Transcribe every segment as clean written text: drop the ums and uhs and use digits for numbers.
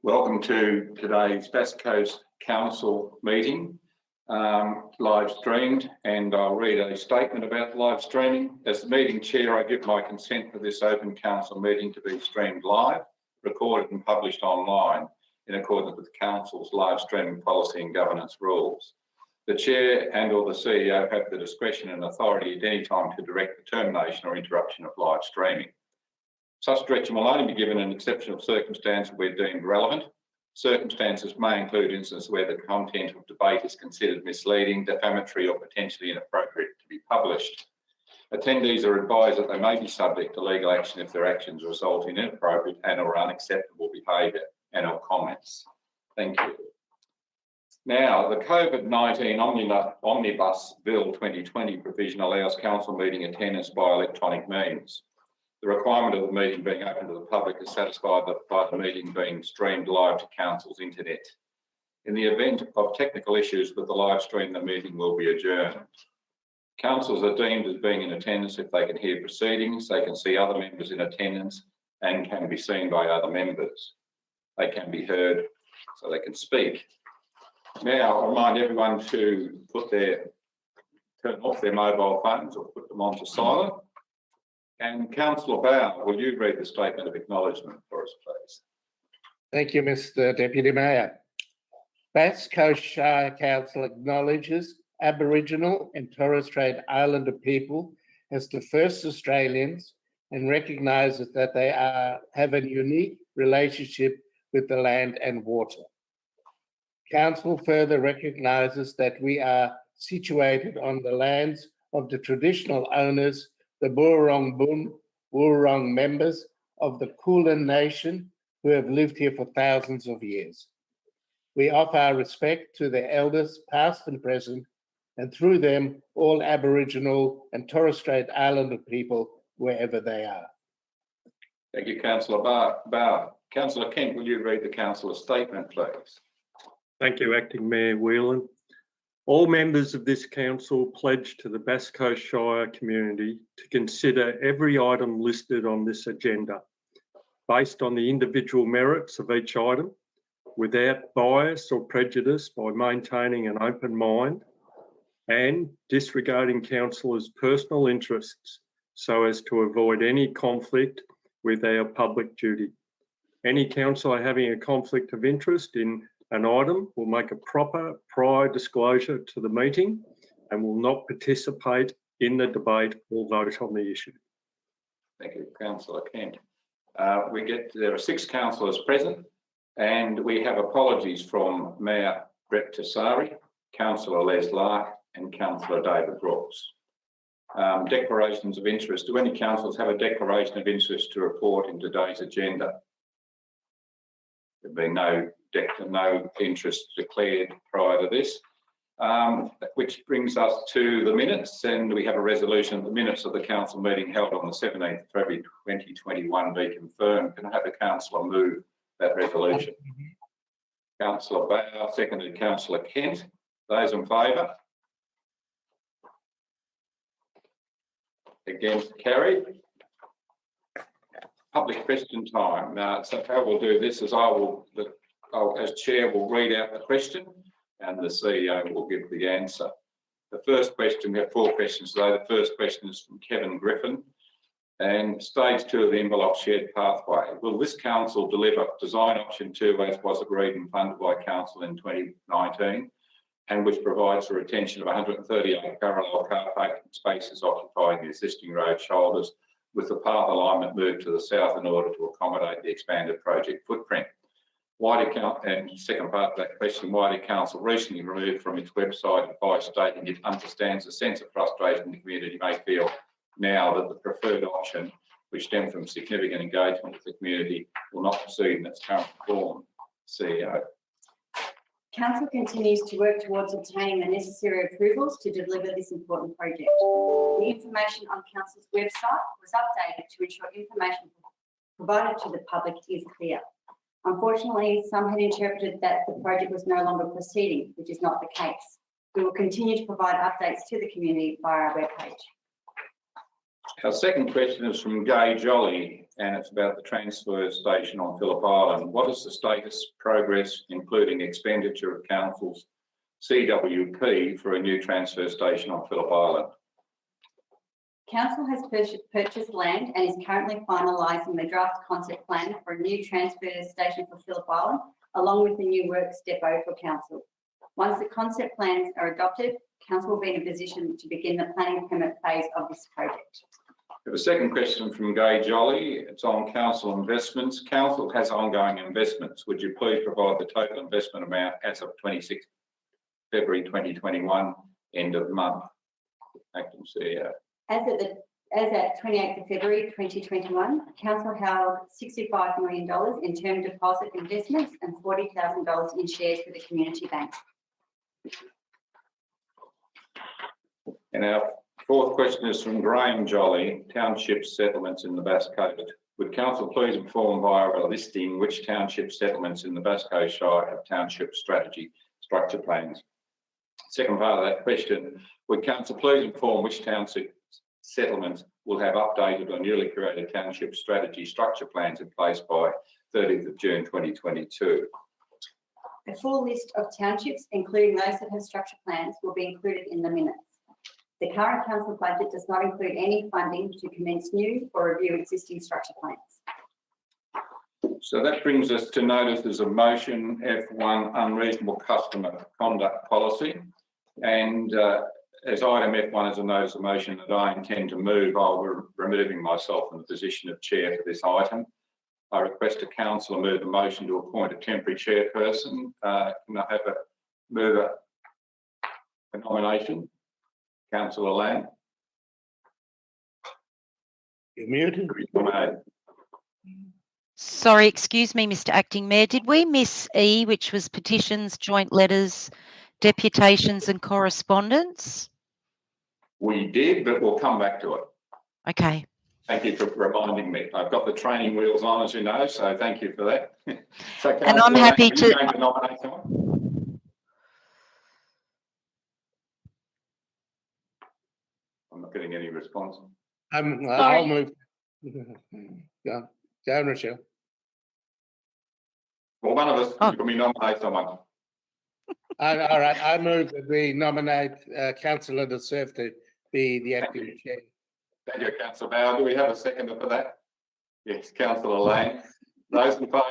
Welcome to today's West Coast Council meeting, live streamed, and I'll read a statement about live streaming. As the meeting chair, I give my consent for this open council meeting to be streamed live, recorded and published online in accordance with the council's live streaming policy and governance rules. The chair and or the CEO have the discretion and authority at any time to direct the termination or interruption of live streaming. Such direction will only be given in exceptional circumstances where deemed relevant. Circumstances may include instances where the content of debate is considered misleading, defamatory or potentially inappropriate to be published. Attendees are advised that they may be subject to legal action if their actions result in inappropriate and or unacceptable behaviour and or comments. Thank you. Now, the COVID-19 Omnibus Bill 2020 provision allows council meeting attendance by electronic means. The requirement of the meeting being open to the public is satisfied by the meeting being streamed live to council's internet. In the event of technical issues with the live stream, the meeting will be adjourned. Councillors are deemed as being in attendance if they can hear proceedings, they can see other members in attendance and can be seen by other members. They can be heard so they can speak. Now, I remind everyone to turn off their mobile phones or put them onto silent. And Councillor Bower, will you read the statement of acknowledgement for us, please? Thank you, Mr. Deputy Mayor. Bass Coast Shire Council acknowledges Aboriginal and Torres Strait Islander people as the first Australians and recognises that they have a unique relationship with the land and water. Council further recognises that we are situated on the lands of the traditional owners, the Burrong Boon Wurrung members of the Whelan Nation who have lived here for thousands of years. We offer our respect to their elders, past and present, and through them, all Aboriginal and Torres Strait Islander people, wherever they are. Thank you, Councillor Bower. Councillor Kent, will you read the councillor's statement, please? Thank you, Acting Mayor Whelan. All members of this council pledge to the Bass Coast Shire community to consider every item listed on this agenda based on the individual merits of each item, without bias or prejudice, by maintaining an open mind and disregarding councillors' personal interests so as to avoid any conflict with our public duty. Any councillor having a conflict of interest in an item will make a proper prior disclosure to the meeting and will not participate in the debate or vote on the issue. Thank you, Councillor Kent. There are 6 councillors present, and we have apologies from Mayor Brett Tessari, Councillor Les Lark and Councillor David Brooks. Declarations of interest. Do any councillors have a declaration of interest to report in today's agenda? There have been no interest declared prior to this, which brings us to the minutes, and we have a resolution. The minutes of the council meeting held on the 17th of February 2021 be confirmed. Can I have the councillor move that resolution? Councillor Bower, seconded Councillor Kent. Those in favour? Against? Carried. Public question time. So how we'll do this is as chair, will read out the question and the CEO will give the answer. The first question, we have 4 questions today. The first question is from Kevin Griffin. And stage 2 of the envelope shared pathway. Will this council deliver design option 2 as was agreed and funded by council in 2019 and which provides for retention of 138 parallel car parking spaces occupying the existing road shoulders with the path alignment moved to the south in order to accommodate the expanded project footprint? And second part of that question, why did council recently remove from its website advice stating it understands the sense of frustration the community may feel now that the preferred option, which stemmed from significant engagement with the community, will not proceed in its current form? CEO. Council continues to work towards obtaining the necessary approvals to deliver this important project. The information on Council's website was updated to ensure information provided to the public is clear. Unfortunately, some had interpreted that the project was no longer proceeding, which is not the case. We will continue to provide updates to the community via our webpage. Our second question is from Gay Jolly, and it's about the transfer station on Phillip Island. What is the status, progress, including expenditure of council's CWP for a new transfer station on Phillip Island? Council has purchased land and is currently finalising the draft concept plan for a new transfer station for Phillip Island, along with the new works depot for council. Once the concept plans are adopted, council will be in a position to begin the planning permit phase of this project. We have a second question from Gay Jolly. It's on council investments. Council has ongoing investments. Would you please provide the total investment amount as of 26 February 2021, end of month? Acting CEO. As at 28th of February 2021, council held $65 million in term deposit investments and $40,000 in shares for the community bank. And our fourth question is from Graham Jolly, township settlements in the Bass Coast. Would council please inform via a listing which township settlements in the Bass Coast Shire have township strategy structure plans? Second part of that question, would council please inform which township settlements will have updated or newly created township strategy structure plans in place by 30th of June 2022? A full list of townships, including those that have structure plans, will be included in the minutes. The current council budget does not include any funding to commence new or review existing structure plans. So that brings us to notices of motion F1 unreasonable customer conduct policy. And as item F1 is a notice of motion that I intend to move, I'll be removing myself from the position of chair for this item. I request a councillor move the motion to appoint a temporary chairperson. Can I have a nomination? Councillor Laing. You're muted. Sorry, excuse me, Mr. Acting Mayor. Did we miss E, which was petitions, joint letters, deputations and correspondence? We did, but we'll come back to it. Okay. Thank you for reminding me. I've got the training wheels on, as you know, so thank you for that. So, And I'm happy to nominate someone? I'm not getting any response. I'll move. Go, Rochelle. Well, one of us can nominate someone. All right, I move that we nominate Councillor De Surf to be the acting chair. Thank you, Councillor Bauer. Do we have a seconder for that? Yes, Councillor Laing. Those in favour?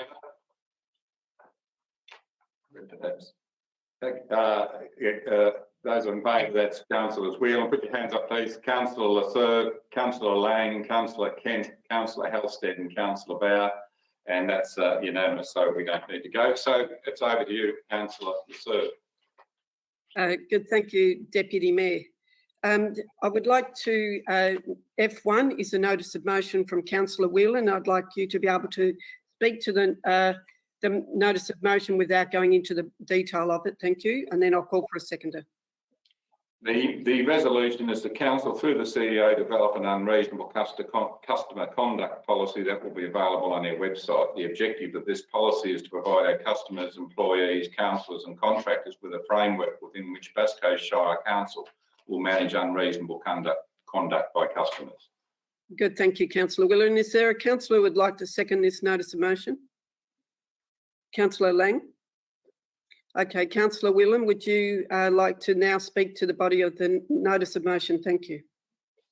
Those in favour, that's Councillors Whelan. Put your hands up, please. Councillor Lasser, Councillor Laing, Councillor Kent, Councillor Halstead and Councillor Bauer. And that's unanimous, so we don't need to go. So it's over to you, Councillor Lasser. Good, thank you, Deputy Mayor. I would like to, F1 is a notice of motion from Councillor Whelan. I'd like you to be able to speak to the notice of motion without going into the detail of it. Thank you. And then I'll call for a seconder. The resolution is the council through the CEO develop an unreasonable customer conduct policy that will be available on their website. The objective of this policy is to provide our customers, employees, councillors and contractors with a framework within which Bass Coast Shire Council will manage unreasonable conduct by customers. Good, thank you, Councillor Whelan. Is there a councillor who would like to second this notice of motion? Councillor Laing? Okay, Councillor Whelan, would you like to now speak to the body of the notice of motion? Thank you.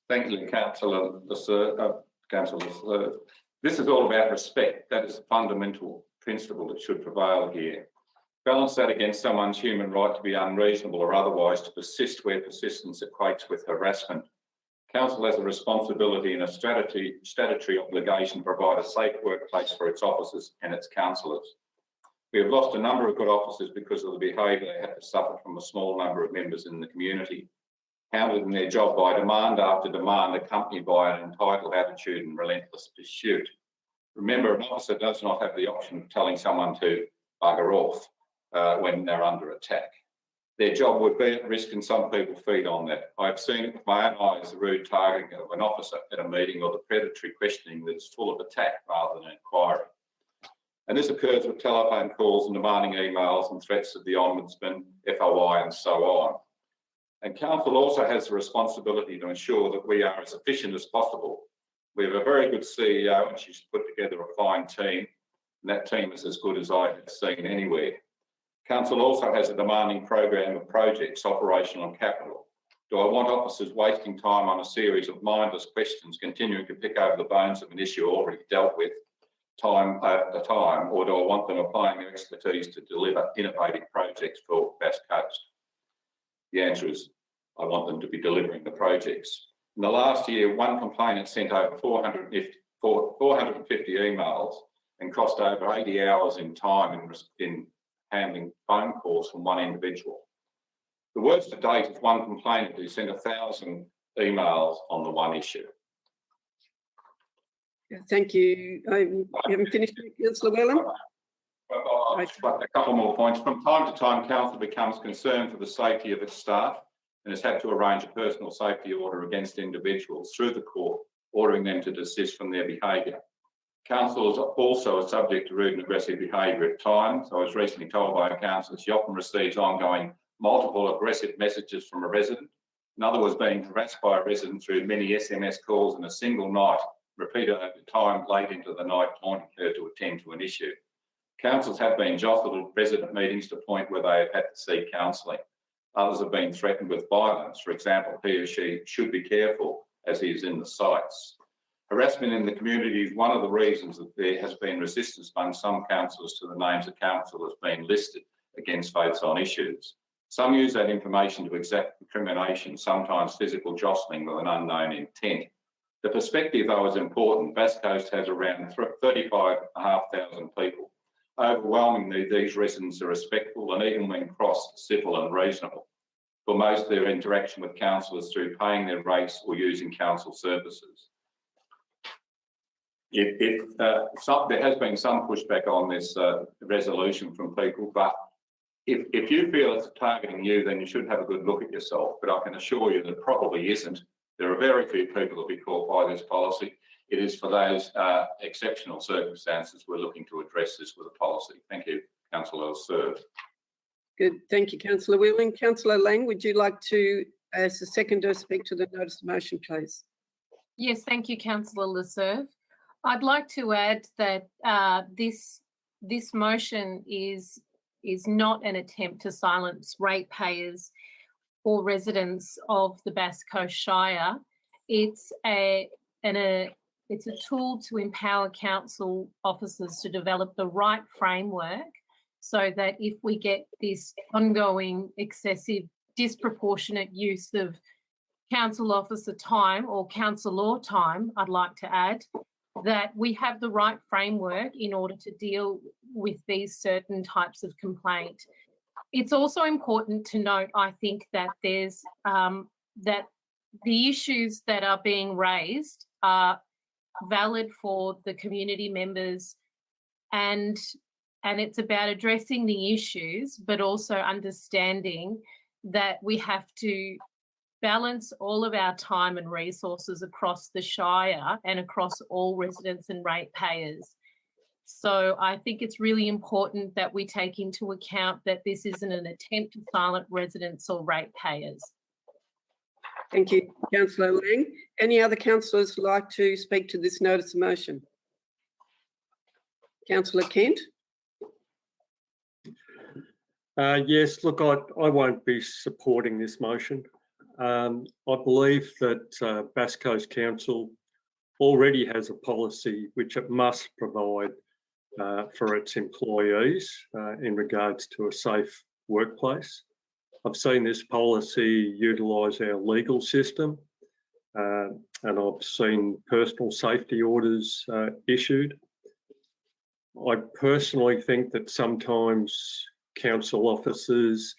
Thank you, Councillor Lasser. This is all about respect. That is the fundamental principle that should prevail here. Balance that against someone's human right to be unreasonable or otherwise to persist where persistence equates with harassment. Council has a responsibility and a statutory obligation to provide a safe workplace for its officers and its councillors. We have lost a number of good officers because of the behaviour they had to suffer from a small number of members in the community, hounded in their job by demand after demand, accompanied by an entitled attitude and relentless pursuit. Remember, an officer does not have the option of telling someone to bugger off when they're under attack. Their job would be at risk and some people feed on that. I've seen it with my own eyes, the rude targeting of an officer at a meeting or the predatory questioning that is full of attack rather than inquiry. And this occurs with telephone calls and demanding emails and threats of the Ombudsman, FOI and so on. And council also has the responsibility to ensure that we are as efficient as possible. We have a very good CEO and she's put together a fine team, and that team is as good as I have seen anywhere. Council also has a demanding program of projects, operational and capital. Do I want officers wasting time on a series of mindless questions, continuing to pick over the bones of an issue already dealt with time after time, or do I want them applying their expertise to deliver innovative projects for Bass Coast? The answer is I want them to be delivering the projects. In the last year, one complainant sent over 450 emails and cost over 80 hours in time in handling phone calls from one individual. The worst to date is one complainant who sent 1,000 emails on the one issue. Thank you. You haven't finished, Councillor Whelan? But a couple more points. From time to time, council becomes concerned for the safety of its staff and has had to arrange a personal safety order against individuals through the court, ordering them to desist from their behaviour. Council is also subject to rude and aggressive behaviour at times. I was recently told by a councillor she often receives ongoing multiple aggressive messages from a resident. Another was being harassed by a resident through many SMS calls in a single night, repeated over time late into the night, taunting her to attend to an issue. Councils have been jostled at resident meetings to the point where they have had to seek counselling. Others have been threatened with violence. For example, he or she should be careful as he is in the sites. Harassment in the community is one of the reasons that there has been resistance among some councillors to the names of councillors being listed against votes on issues. Some use that information to exact incrimination, sometimes physical jostling with an unknown intent. The perspective, though, is important. Bass Coast has around 35,500 people. Overwhelmingly, these residents are respectful and even when crossed, civil and reasonable. For most, their interaction with councillors through paying their rates or using council services. There has been some pushback on this resolution from people, but if you feel it's targeting you, then you should have a good look at yourself. But I can assure you that it probably isn't. There are very few people that will be caught by this policy. It is for those exceptional circumstances we're looking to address this with a policy. Thank you, Councillor Serve. Good. Thank you, Councillor Whelan. Councillor Laing, would you like to, as the seconder, speak to the notice of motion, please? Yes, thank you, Councillor Leserve. I'd like to add that this motion is not an attempt to silence ratepayers or residents of the Bass Coast Shire. It's a tool to empower council officers to develop the right framework so that if we get this ongoing excessive disproportionate use of council officer time or councillor time, I'd like to add, that we have the right framework in order to deal with these certain types of complaint. It's also important to note, I think, that there's that the issues that are being raised are valid for the community members, and it's about addressing the issues, but also understanding that we have to balance all of our time and resources across the Shire and across all residents and ratepayers. So I think it's really important that we take into account that this isn't an attempt to silence residents or ratepayers. Thank you, Councillor Laing. Any other councillors like to speak to this notice of motion? Councillor Kent? Yes, look, I won't be supporting this motion. I believe that Bass Coast Council already has a policy which it must provide for its employees in regards to a safe workplace. I've seen this policy utilise our legal system and I've seen personal safety orders issued. I personally think that sometimes council officers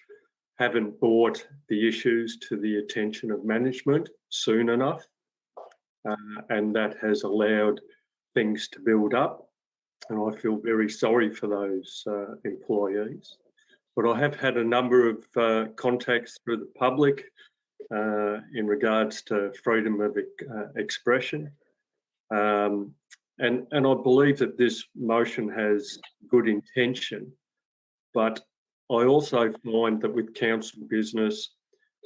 haven't brought the issues to the attention of management soon enough, and that has allowed things to build up. And I feel very sorry for those employees. But I have had a number of contacts through the public in regards to freedom of expression. And I believe that this motion has good intention, but I also find that with council business,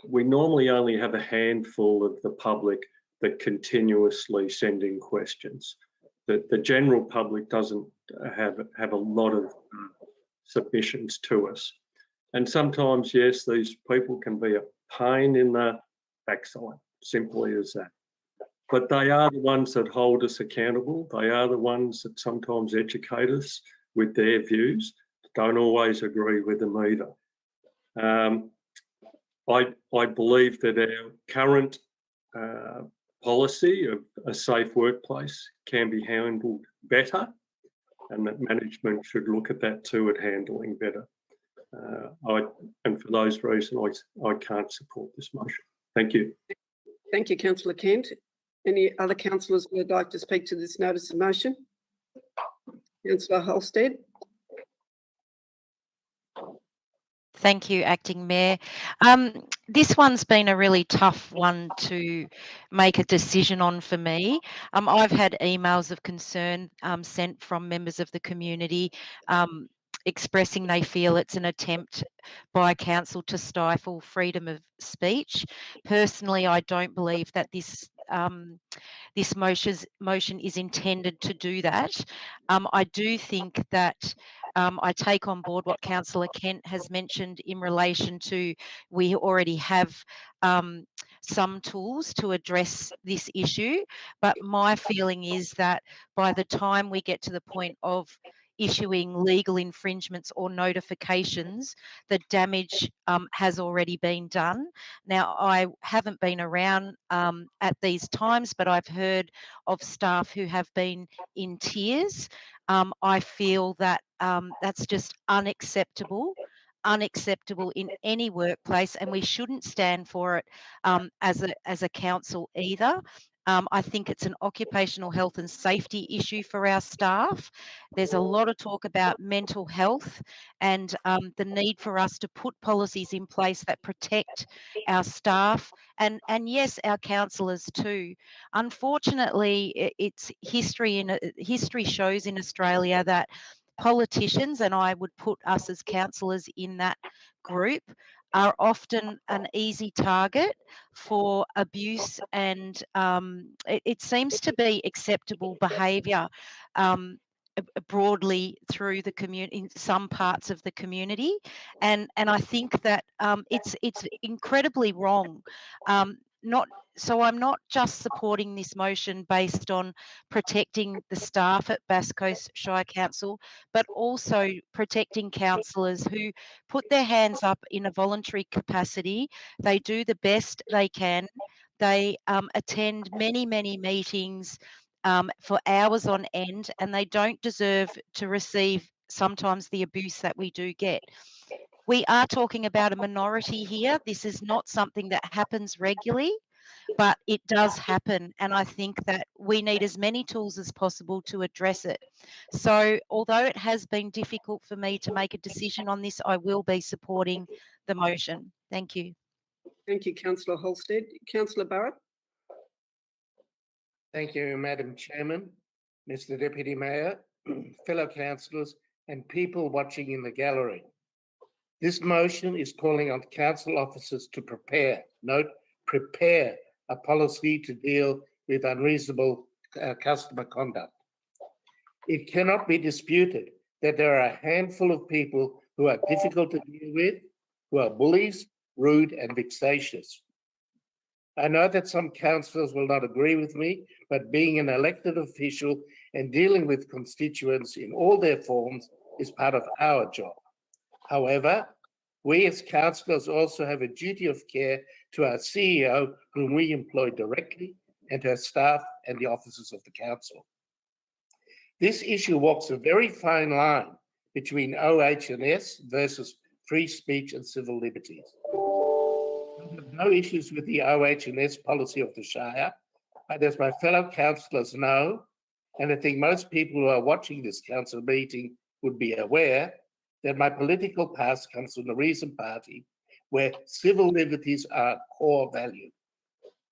we normally only have a handful of the public that continuously send in questions. The general public doesn't have a lot of submissions to us. And sometimes, yes, these people can be a pain in the backside, simply as that. But they are the ones that hold us accountable. They are the ones that sometimes educate us with their views. Don't always agree with them either. I believe that our current policy of a safe workplace can be handled better, and that management should look at that too, at handling better. And for those reasons, I can't support this motion. Thank you. Thank you, Councillor Kent. Any other councillors who would like to speak to this notice of motion? Councillor Holstead. Thank you, Acting Mayor. This one's been a really tough one to make a decision on for me. I've had emails of concern sent from members of the community expressing they feel it's an attempt by council to stifle freedom of speech. Personally, I don't believe that this motion is intended to do that. I do think that I take on board what Councillor Kent has mentioned in relation to we already have some tools to address this issue, but my feeling is that by the time we get to the point of issuing legal infringements or notifications, the damage has already been done. Now, I haven't been around at these times, but I've heard of staff who have been in tears. I feel that that's just unacceptable in any workplace, and we shouldn't stand for it as a council either. I think it's an occupational health and safety issue for our staff. There's a lot of talk about mental health and the need for us to put policies in place that protect our staff and yes, our councillors too. Unfortunately, it's history shows in Australia that politicians, and I would put us as councillors in that group, are often an easy target for abuse, and it seems to be acceptable behaviour broadly through the community, in some parts of the community, and I think that it's incredibly wrong. So I'm not just supporting this motion based on protecting the staff at Bass Coast Shire Council, but also protecting councillors who put their hands up in a voluntary capacity. They do the best they can. They attend many meetings for hours on end, and they don't deserve to receive sometimes the abuse that we do get. We are talking about a minority here. This is not something that happens regularly, but it does happen, and I think that we need as many tools as possible to address it. So although it has been difficult for me to make a decision on this, I will be supporting the motion. Thank you. Thank you, Councillor Holstead. Councillor Barrett. Thank you, Madam Chairman, Mr. Deputy Mayor, fellow councillors, and people watching in the gallery. This motion is calling on council officers to prepare a policy to deal with unreasonable customer conduct. It cannot be disputed that there are a handful of people who are difficult to deal with, who are bullies, rude, and vexatious. I know that some councillors will not agree with me, but being an elected official and dealing with constituents in all their forms is part of our job. However, we as councillors also have a duty of care to our CEO, whom we employ directly, and to our staff and the officers of the council. This issue walks a very fine line between OH&S versus free speech and civil liberties. I have no issues with the OH&S policy of the Shire, but as my fellow councillors know, and I think most people who are watching this council meeting would be aware, that my political past comes from the Reason Party, where civil liberties are a core value.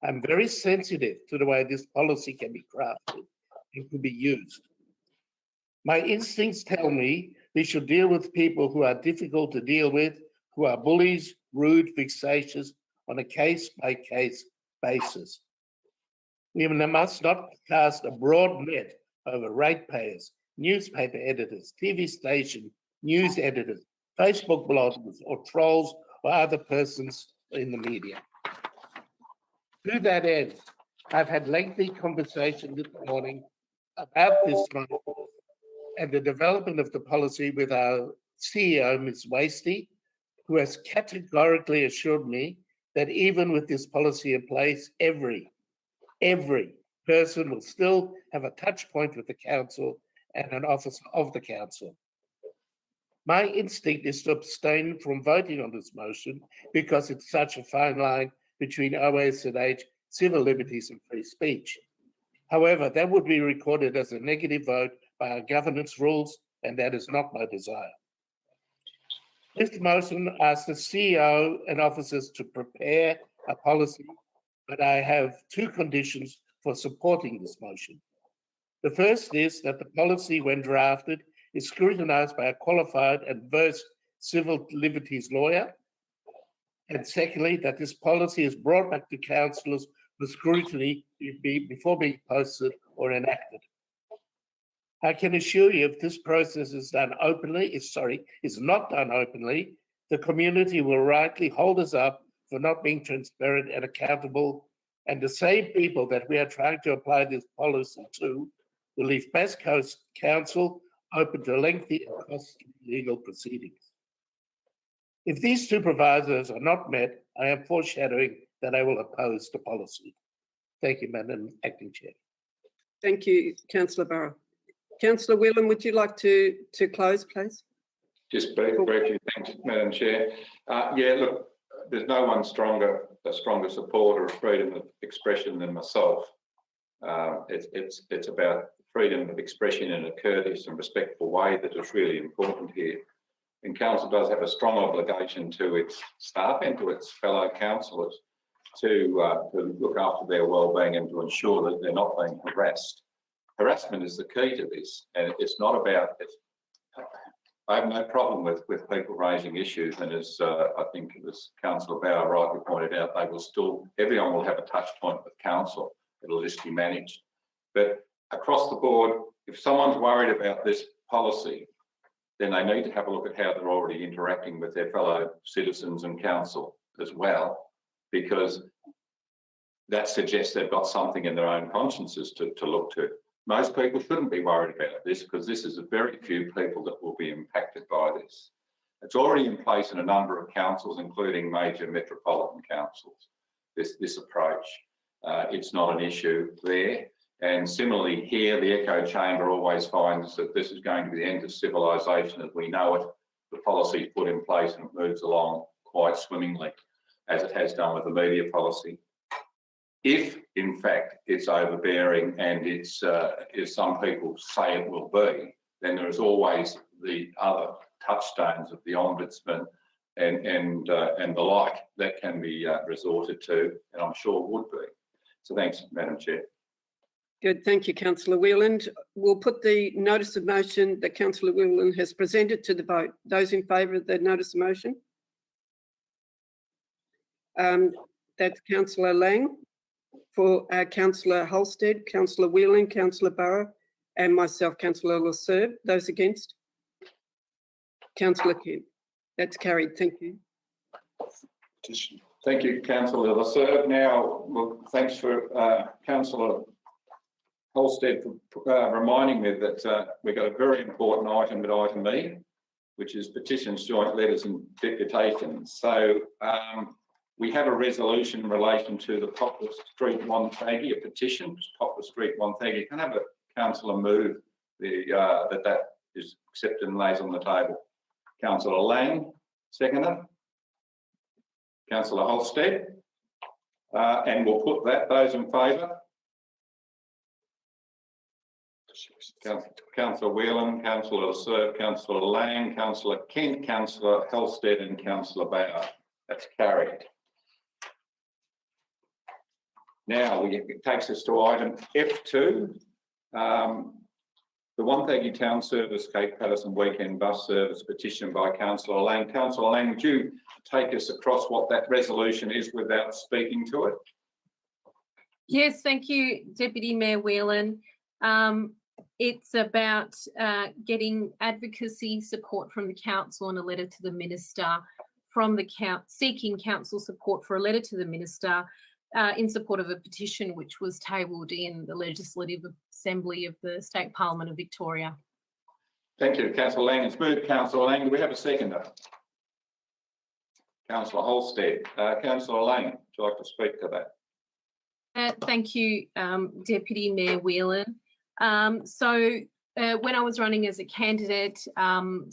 I'm very sensitive to the way this policy can be crafted and could be used. My instincts tell me we should deal with people who are difficult to deal with, who are bullies, rude, vexatious, on a case-by-case basis. We must not cast a broad net over ratepayers, newspaper editors, TV station news editors, Facebook bloggers, or trolls, or other persons in the media. To that end, I've had lengthy conversation this morning about this matter and the development of the policy with our CEO, Ms. Wasty, who has categorically assured me that even with this policy in place, every person will still have a touch point with the council and an officer of the council. My instinct is to abstain from voting on this motion because it's such a fine line between OSH, civil liberties and free speech. However, that would be recorded as a negative vote by our governance rules, and that is not my desire. This motion asks the CEO and officers to prepare a policy, but I have two conditions for supporting this motion. The first is that the policy, when drafted, is scrutinised by a qualified and versed civil liberties lawyer. And secondly, that this policy is brought back to councillors for scrutiny before being posted or enacted. I can assure you, if this process is not done openly, the community will rightly hold us up for not being transparent and accountable, and the same people that we are trying to apply this policy to will leave Bass Coast Council open to lengthy and costly legal proceedings. If these two provisos are not met, I am foreshadowing that I will oppose the policy. Thank you, Madam Acting Chair. Thank you, Councillor Barrow. Councillor Whelan, would you like to close, please? Just briefly, thanks, Madam Chair. Yeah, look, there's no one a stronger supporter of freedom of expression than myself. It's about freedom of expression in a courteous and respectful way that is really important here. And council does have a strong obligation to its staff and to its fellow councillors to look after their well-being and to ensure that they're not being harassed. Harassment is the key to this, and it's not about it. I have no problem with people raising issues, and as I think as Councillor Bauer rightly pointed out, everyone will have a touch point with council. It'll just be managed. But across the board, if someone's worried about this policy, then they need to have a look at how they're already interacting with their fellow citizens and council as well, because that suggests they've got something in their own consciences to look to. Most people shouldn't be worried about this because this is a very few people that will be impacted by this. It's already in place in a number of councils, including major metropolitan councils, this approach. It's not an issue there. And similarly here, the echo chamber always finds that this is going to be the end of civilisation as we know it. The policy is put in place and it moves along quite swimmingly, as it has done with the media policy. If, in fact, it's overbearing and it's, as some people say it will be, then there is always the other touchstones of the Ombudsman and the like that can be resorted to, and I'm sure would be. So thanks, Madam Chair. Good, thank you, Councillor Whelan. We'll put the notice of motion that Councillor Whelan has presented to the vote. Those in favour of the notice of motion? That's Councillor Laing. For Councillor Halstead, Councillor Whelan, Councillor Barrow, and myself, Councillor Lasserve. Those against? Councillor Kent. That's carried. Thank you. Thank you, Councillor Lasserve. Now, well, thanks for Councillor Halstead for reminding me that we've got a very important item at item E, which is petitions, joint letters and deputations. So we have a resolution in relation to the Poplar Street Wonthaggi, a petition, Poplar Street Wonthaggi. Can I have a councillor move that is accepted and lays on the table? Councillor Laing, seconder. Councillor Halstead. And we'll put that, those in favour. Councillor Whelan, Councillor Lasserve, Councillor Laing, Councillor Kent, Councillor Halstead and Councillor Bauer. That's carried. Now it takes us to item F2. The Wonthaggi Town Service Cape Paterson Weekend Bus Service petition by Councillor Laing. Councillor Laing, would you take us across what that resolution is without speaking to it? Yes, thank you, Deputy Mayor Whelan. It's about getting advocacy support from the council and a letter to the minister from the seeking council support for a letter to the minister in support of a petition which was tabled in the Legislative Assembly of the State Parliament of Victoria. Thank you, Councillor Laing. It's moved. Councillor Laing, do we have a seconder? Councillor Holstead. Councillor Laing, would you like to speak to that? Thank you, Deputy Mayor Whelan. When I was running as a candidate, some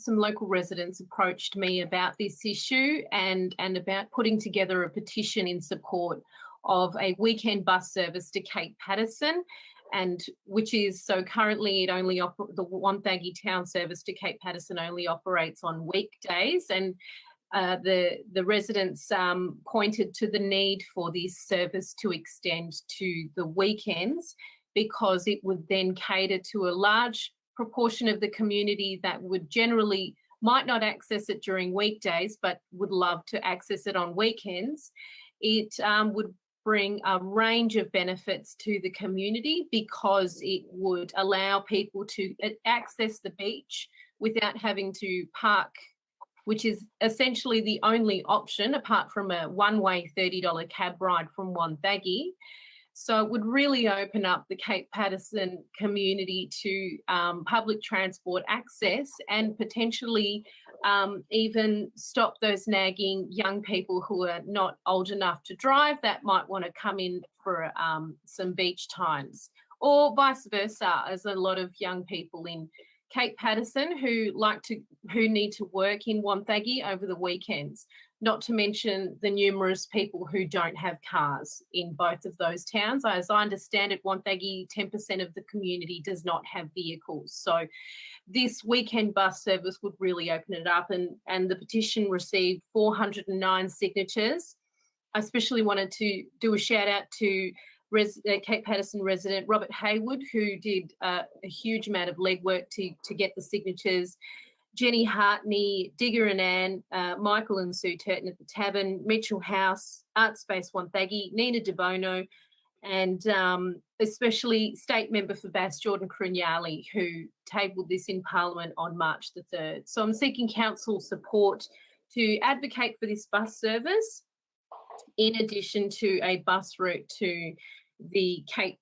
local residents approached me about this issue and about putting together a petition in support of a weekend bus service to Cape Paterson, and which is so currently it only the Wonthaggi Town Service to Cape Paterson only operates on weekdays, and the residents pointed to the need for this service to extend to the weekends, because it would then cater to a large proportion of the community that would generally might not access it during weekdays but would love to access it on weekends. It would bring a range of benefits to the community, because it would allow people to access the beach without having to park, which is essentially the only option apart from a one-way $30 cab ride from Wonthaggi. So it would really open up the Cape Paterson community to public transport access, and potentially even stop those nagging young people who are not old enough to drive that might want to come in for some beach times, or vice versa, as a lot of young people in Cape Paterson who need to work in Wonthaggi over the weekends, not to mention the numerous people who don't have cars in both of those towns. As I understand it, Wonthaggi, 10% of the community does not have vehicles. So this weekend bus service would really open it up, and the petition received 409 signatures. I especially wanted to do a shout out to Cape Paterson resident Robert Hereward, who did a huge amount of legwork to get the signatures. Jenny Hartney, Digger and Ann, Michael and Sue Turton at the Tavern, Mitchell House, Art Space Wonthaggi, Nina DeBono, and especially State Member for Bass Jordan Crunyali, who tabled this in Parliament on March the 3rd. So I'm seeking council support to advocate for this bus service, in addition to a bus route to the Cape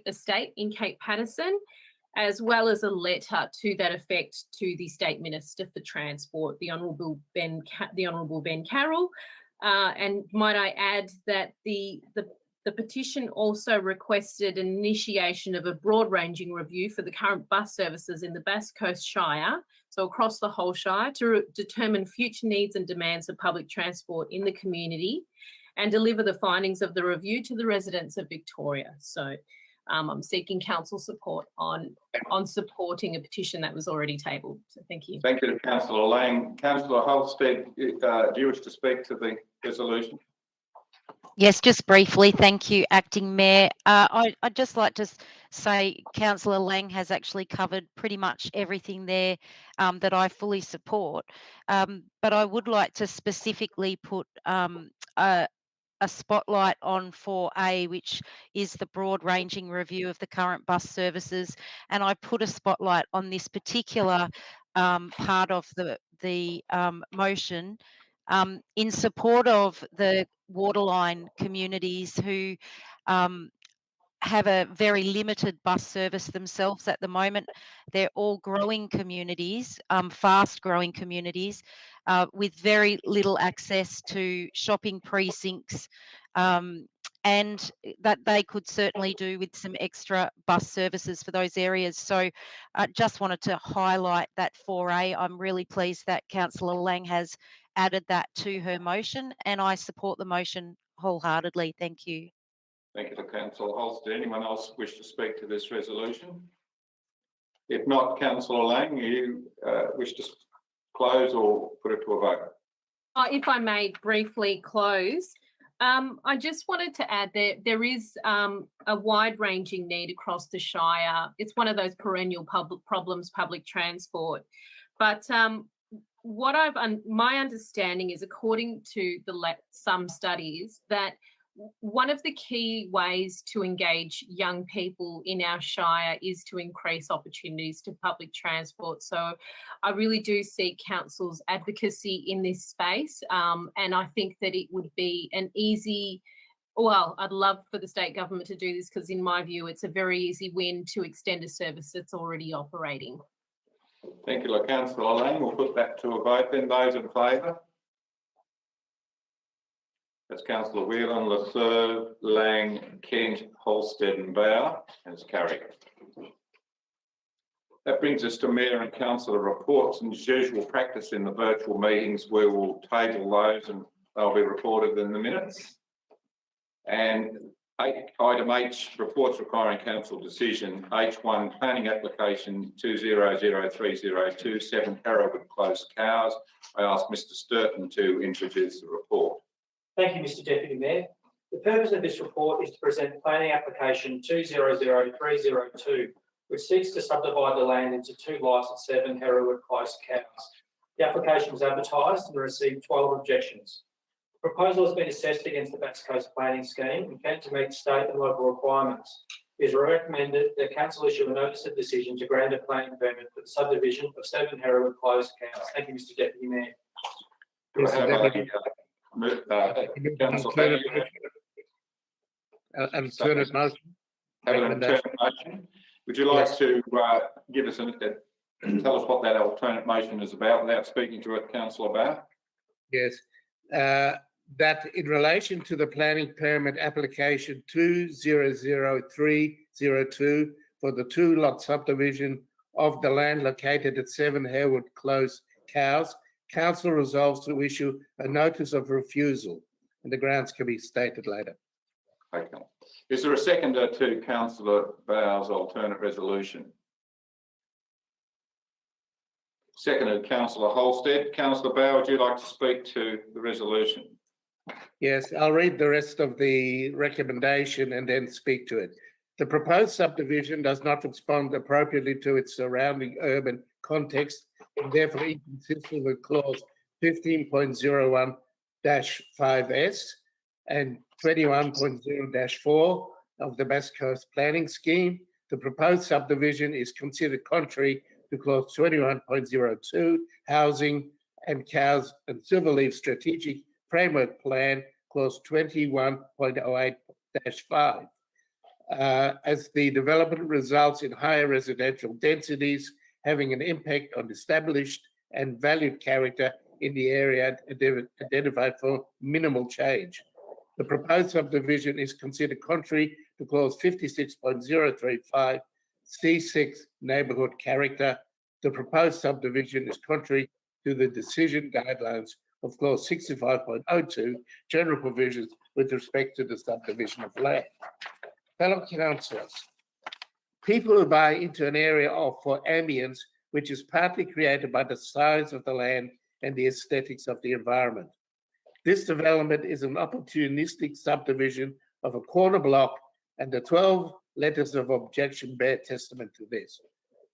Estate in Cape Paterson, as well as a letter to that effect to the State Minister for Transport, the Honourable Ben Carroll. And might I add that the petition also requested an initiation of a broad-ranging review for the current bus services in the Bass Coast Shire, so across the whole Shire, to determine future needs and demands of public transport in the community, and deliver the findings of the review to the residents of Victoria. So I'm seeking council support on supporting a petition that was already tabled. So thank you. Thank you, Councillor Laing. Councillor Holstead, do you wish to speak to the resolution? Yes, just briefly. Thank you, Acting Mayor. I'd just like to say Councillor Laing has actually covered pretty much everything there that I fully support. But I would like to specifically put a spotlight on 4A, which is the broad-ranging review of the current bus services. And I put a spotlight on this particular part of the motion in support of the waterline communities who have a very limited bus service themselves at the moment. They're all growing communities, fast-growing communities, with very little access to shopping precincts, and that they could certainly do with some extra bus services for those areas. So I just wanted to highlight that 4A. I'm really pleased that Councillor Laing has added that to her motion, and I support the motion wholeheartedly. Thank you. Thank you to Councillor Holstead. Anyone else wish to speak to this resolution? If not, Councillor Laing, you wish to close or put it to a vote? If I may briefly close, I just wanted to add there is a wide-ranging need across the Shire. It's one of those perennial problems, public transport. But what my understanding is, according to some studies, that one of the key ways to engage young people in our Shire is to increase opportunities to public transport. So I really do see council's advocacy in this space, and I think that it would be an easy, well, I'd love for the state government to do this, because in my view, it's a very easy win to extend a service that's already operating. Thank you, Councillor Laing. We'll put that to a vote then. Those in favour? That's Councillor Whelan, Lasserve, Laing, Kent, Halstead and Bauer. As carried. That brings us to Mayor and Councillor reports, and as usual practice in the virtual meetings, we will table those and they'll be reported in the minutes. And item H, reports requiring council decision. H1, planning application 200302, 7 Hereward Close Cows. I ask Mr Sturton to introduce the report. Thank you, Mr Deputy Mayor. The purpose of this report is to present planning application 200302, which seeks to subdivide the land into 2 lots at 7 Hereward Close Cows. The application was advertised and received 12 objections. The proposal has been assessed against the Bass Coast Planning Scheme and can to meet state and local requirements. It is recommended that Council issue a notice of decision to grant a planning permit for the subdivision of 7 Hereward Close Cows. Thank you, Mr Deputy Mayor. Councillor Alternate motion. Have an alternate motion. Would you like to give us tell us what that alternate motion is about without speaking to it, Councillor Bauer? Yes, that in relation to the planning permit application 200302 for the 2-lot subdivision of the land located at 7 Hereward Close Cows, Council resolves to issue a notice of refusal, and the grounds can be stated later. Okay. Is there a seconder to Councillor Bauer's alternate resolution? Seconded, Councillor Halstead. Councillor Bauer, would you like to speak to the resolution? Yes, I'll read the rest of the recommendation and then speak to it. The proposed subdivision does not respond appropriately to its surrounding urban context and therefore inconsistent with clause 15.01-5S and 21.0-4 of the Bass Coast Planning Scheme. The proposed subdivision is considered contrary to clause 21.02, housing and cows and Silverleaf Strategic Framework Plan, clause 21.08-5. As the development results in higher residential densities, having an impact on established and valued character in the area identified for minimal change. The proposed subdivision is considered contrary to clause 56.035 C6 neighbourhood character. The proposed subdivision is contrary to the decision guidelines of clause 65.02 general provisions with respect to the subdivision of land. Fellow councillors, people who buy into an area for ambience which is partly created by the size of the land and the aesthetics of the environment. This development is an opportunistic subdivision of a corner block, and the 12 letters of objection bear testament to this.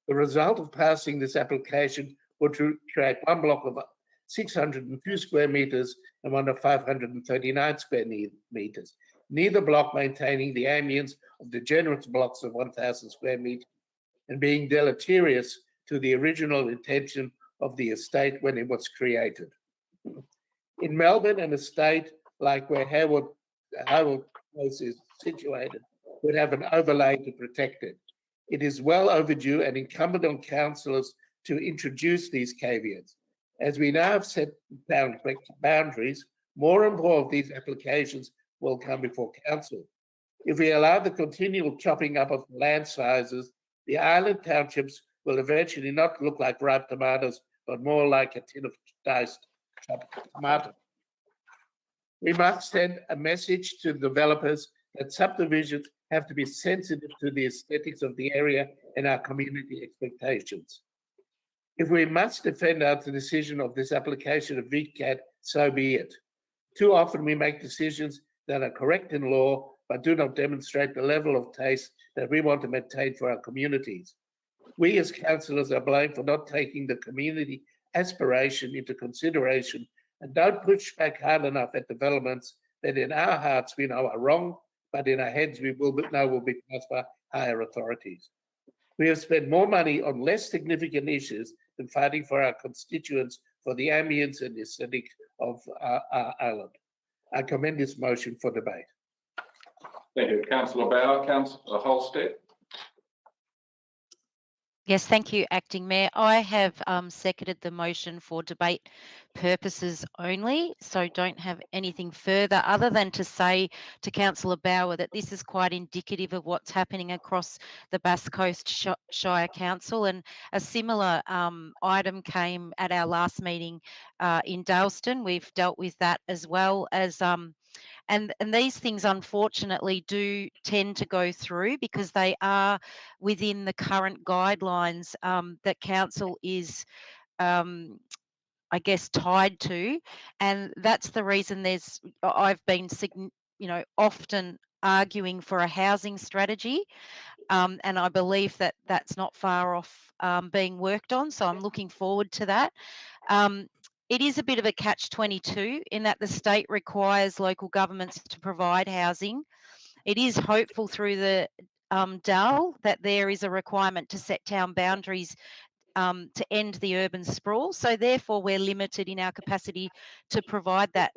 The result of passing this application would create one block of 602 square metres and one of 539 square metres, neither block maintaining the ambience of the generous blocks of 1,000 square metres and being deleterious to the original intention of the estate when it was created. In Melbourne, an estate like where Hereward Close is situated would have an overlay to protect it. It is well overdue and incumbent on councillors to introduce these caveats. As we now have set boundaries, more and more of these applications will come before council. If we allow the continual chopping up of land sizes, the island townships will eventually not look like ripe tomatoes, but more like a tin of diced chopped tomato. We must send a message to developers that subdivisions have to be sensitive to the aesthetics of the area and our community expectations. If we must defend our decision of this application of VCAT, so be it. Too often we make decisions that are correct in law, but do not demonstrate the level of taste that we want to maintain for our communities. We as councillors are blamed for not taking the community aspiration into consideration and don't push back hard enough at developments that in our hearts we know are wrong, but in our heads we know will be passed by higher authorities. We have spent more money on less significant issues than fighting for our constituents for the ambience and aesthetic of our island. I commend this motion for debate. Thank you, Councillor Bauer. Councillor Holstead. Yes, thank you, Acting Mayor. I have seconded the motion for debate purposes only, so don't have anything further other than to say to Councillor Bauer that this is quite indicative of what's happening across the Bass Coast Shire Council, and a similar item came at our last meeting in Dalston. We've dealt with that as well as and these things unfortunately do tend to go through because they are within the current guidelines that council is I guess tied to, and that's the reason I've been often arguing for a housing strategy, and I believe that that's not far off being worked on, so I'm looking forward to that. It is a bit of a catch-22 in that the state requires local governments to provide housing. It is hopeful through the DAL that there is a requirement to set town boundaries to end the urban sprawl. So therefore, we're limited in our capacity to provide that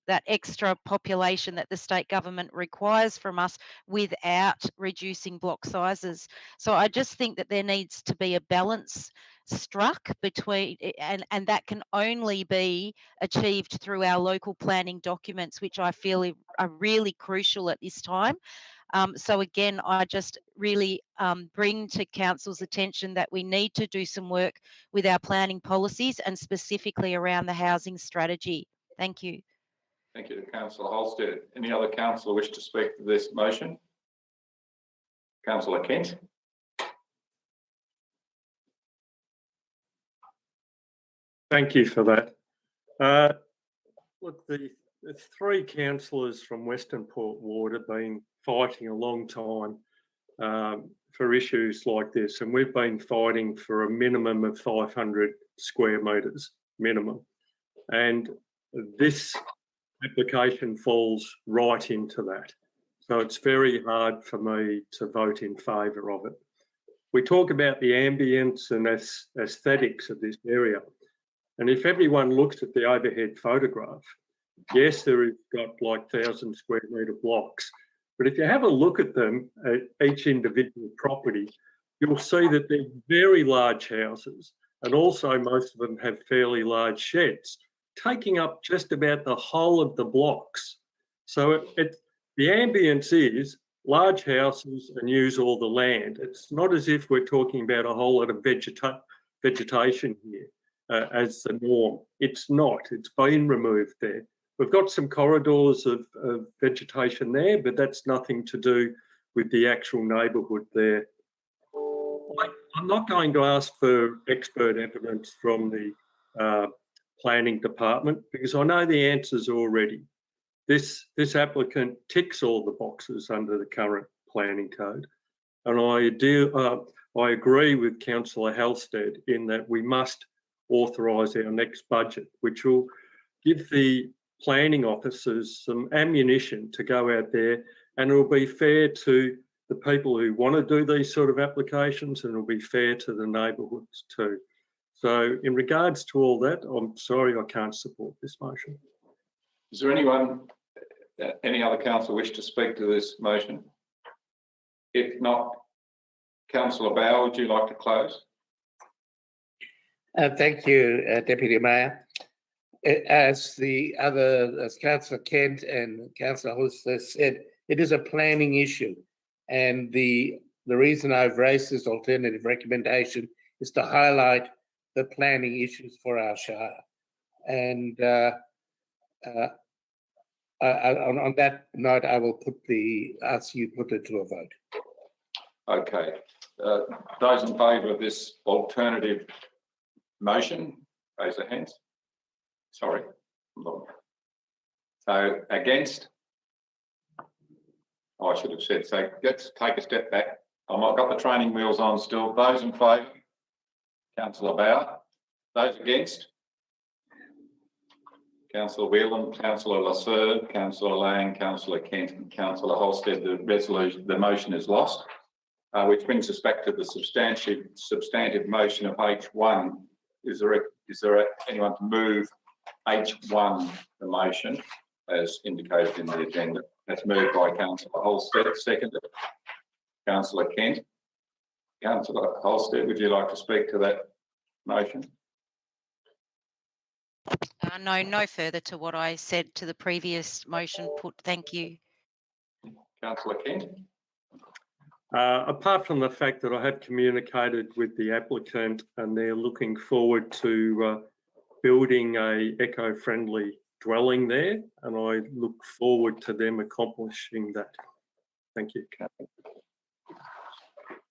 that extra population that the state government requires from us without reducing block sizes. So I just think that there needs to be a balance struck between, and that can only be achieved through our local planning documents, which I feel are really crucial at this time. So again, I just really bring to council's attention that we need to do some work with our planning policies and specifically around the housing strategy. Thank you. Thank you to Councillor Holstead. Any other councillor wish to speak to this motion? Councillor Kent. Thank you for that. Look, the three councillors from Western Port Ward have been fighting a long time for issues like this, and we've been fighting for a minimum of 500 square metres minimum, and this application falls right into that. So it's very hard for me to vote in favour of it. We talk about the ambience and aesthetics of this area, and if everyone looks at the overhead photograph, yes, there is got like 1,000 square metre blocks, but if you have a look at them, at each individual property, you'll see that they're very large houses, and also most of them have fairly large sheds, taking up just about the whole of the blocks. So the ambience is large houses and use all the land. It's not as if we're talking about a whole lot of vegetation here as the norm. It's not. It's been removed there. We've got some corridors of vegetation there, but that's nothing to do with the actual neighbourhood there. I'm not going to ask for expert evidence from the planning department because I know the answers already. This applicant ticks all the boxes under the current planning code, and I agree with Councillor Halstead in that we must authorise our next budget, which will give the planning officers some ammunition to go out there, and it will be fair to the people who want to do these sort of applications, and it will be fair to the neighbourhoods too. So in regards to all that, I'm sorry I can't support this motion. Is there anyone, any other councillor wish to speak to this motion? If not, Councillor Bauer, would you like to close? Thank you, Deputy Mayor. As Councillor Kent and Councillor Holster said, it is a planning issue, and the reason I've raised this alternative recommendation is to highlight the planning issues for our shire. And on that note, I will ask you put it to a vote. Okay. Those in favour of this alternative motion, raise their hands. Sorry. So against? Oh, I should have said, so let's take a step back. I've got the training wheels on still. Those in favour? Councillor Bauer. Those against? Councillor Whelan, Councillor Lasserve, Councillor Laing, Councillor Kent and Councillor Holstead. The motion is lost, which brings us back to the substantive motion of H1. Is there anyone to move H1, the motion, as indicated in the agenda? That's moved by Councillor Holstead, seconded. Councillor Kent. Councillor Holstead, would you like to speak to that motion? No, no further to what I said to the previous motion put. Thank you. Councillor Kent. Apart from the fact that I have communicated with the applicant and they're looking forward to building a eco-friendly dwelling there, and I look forward to them accomplishing that. Thank you.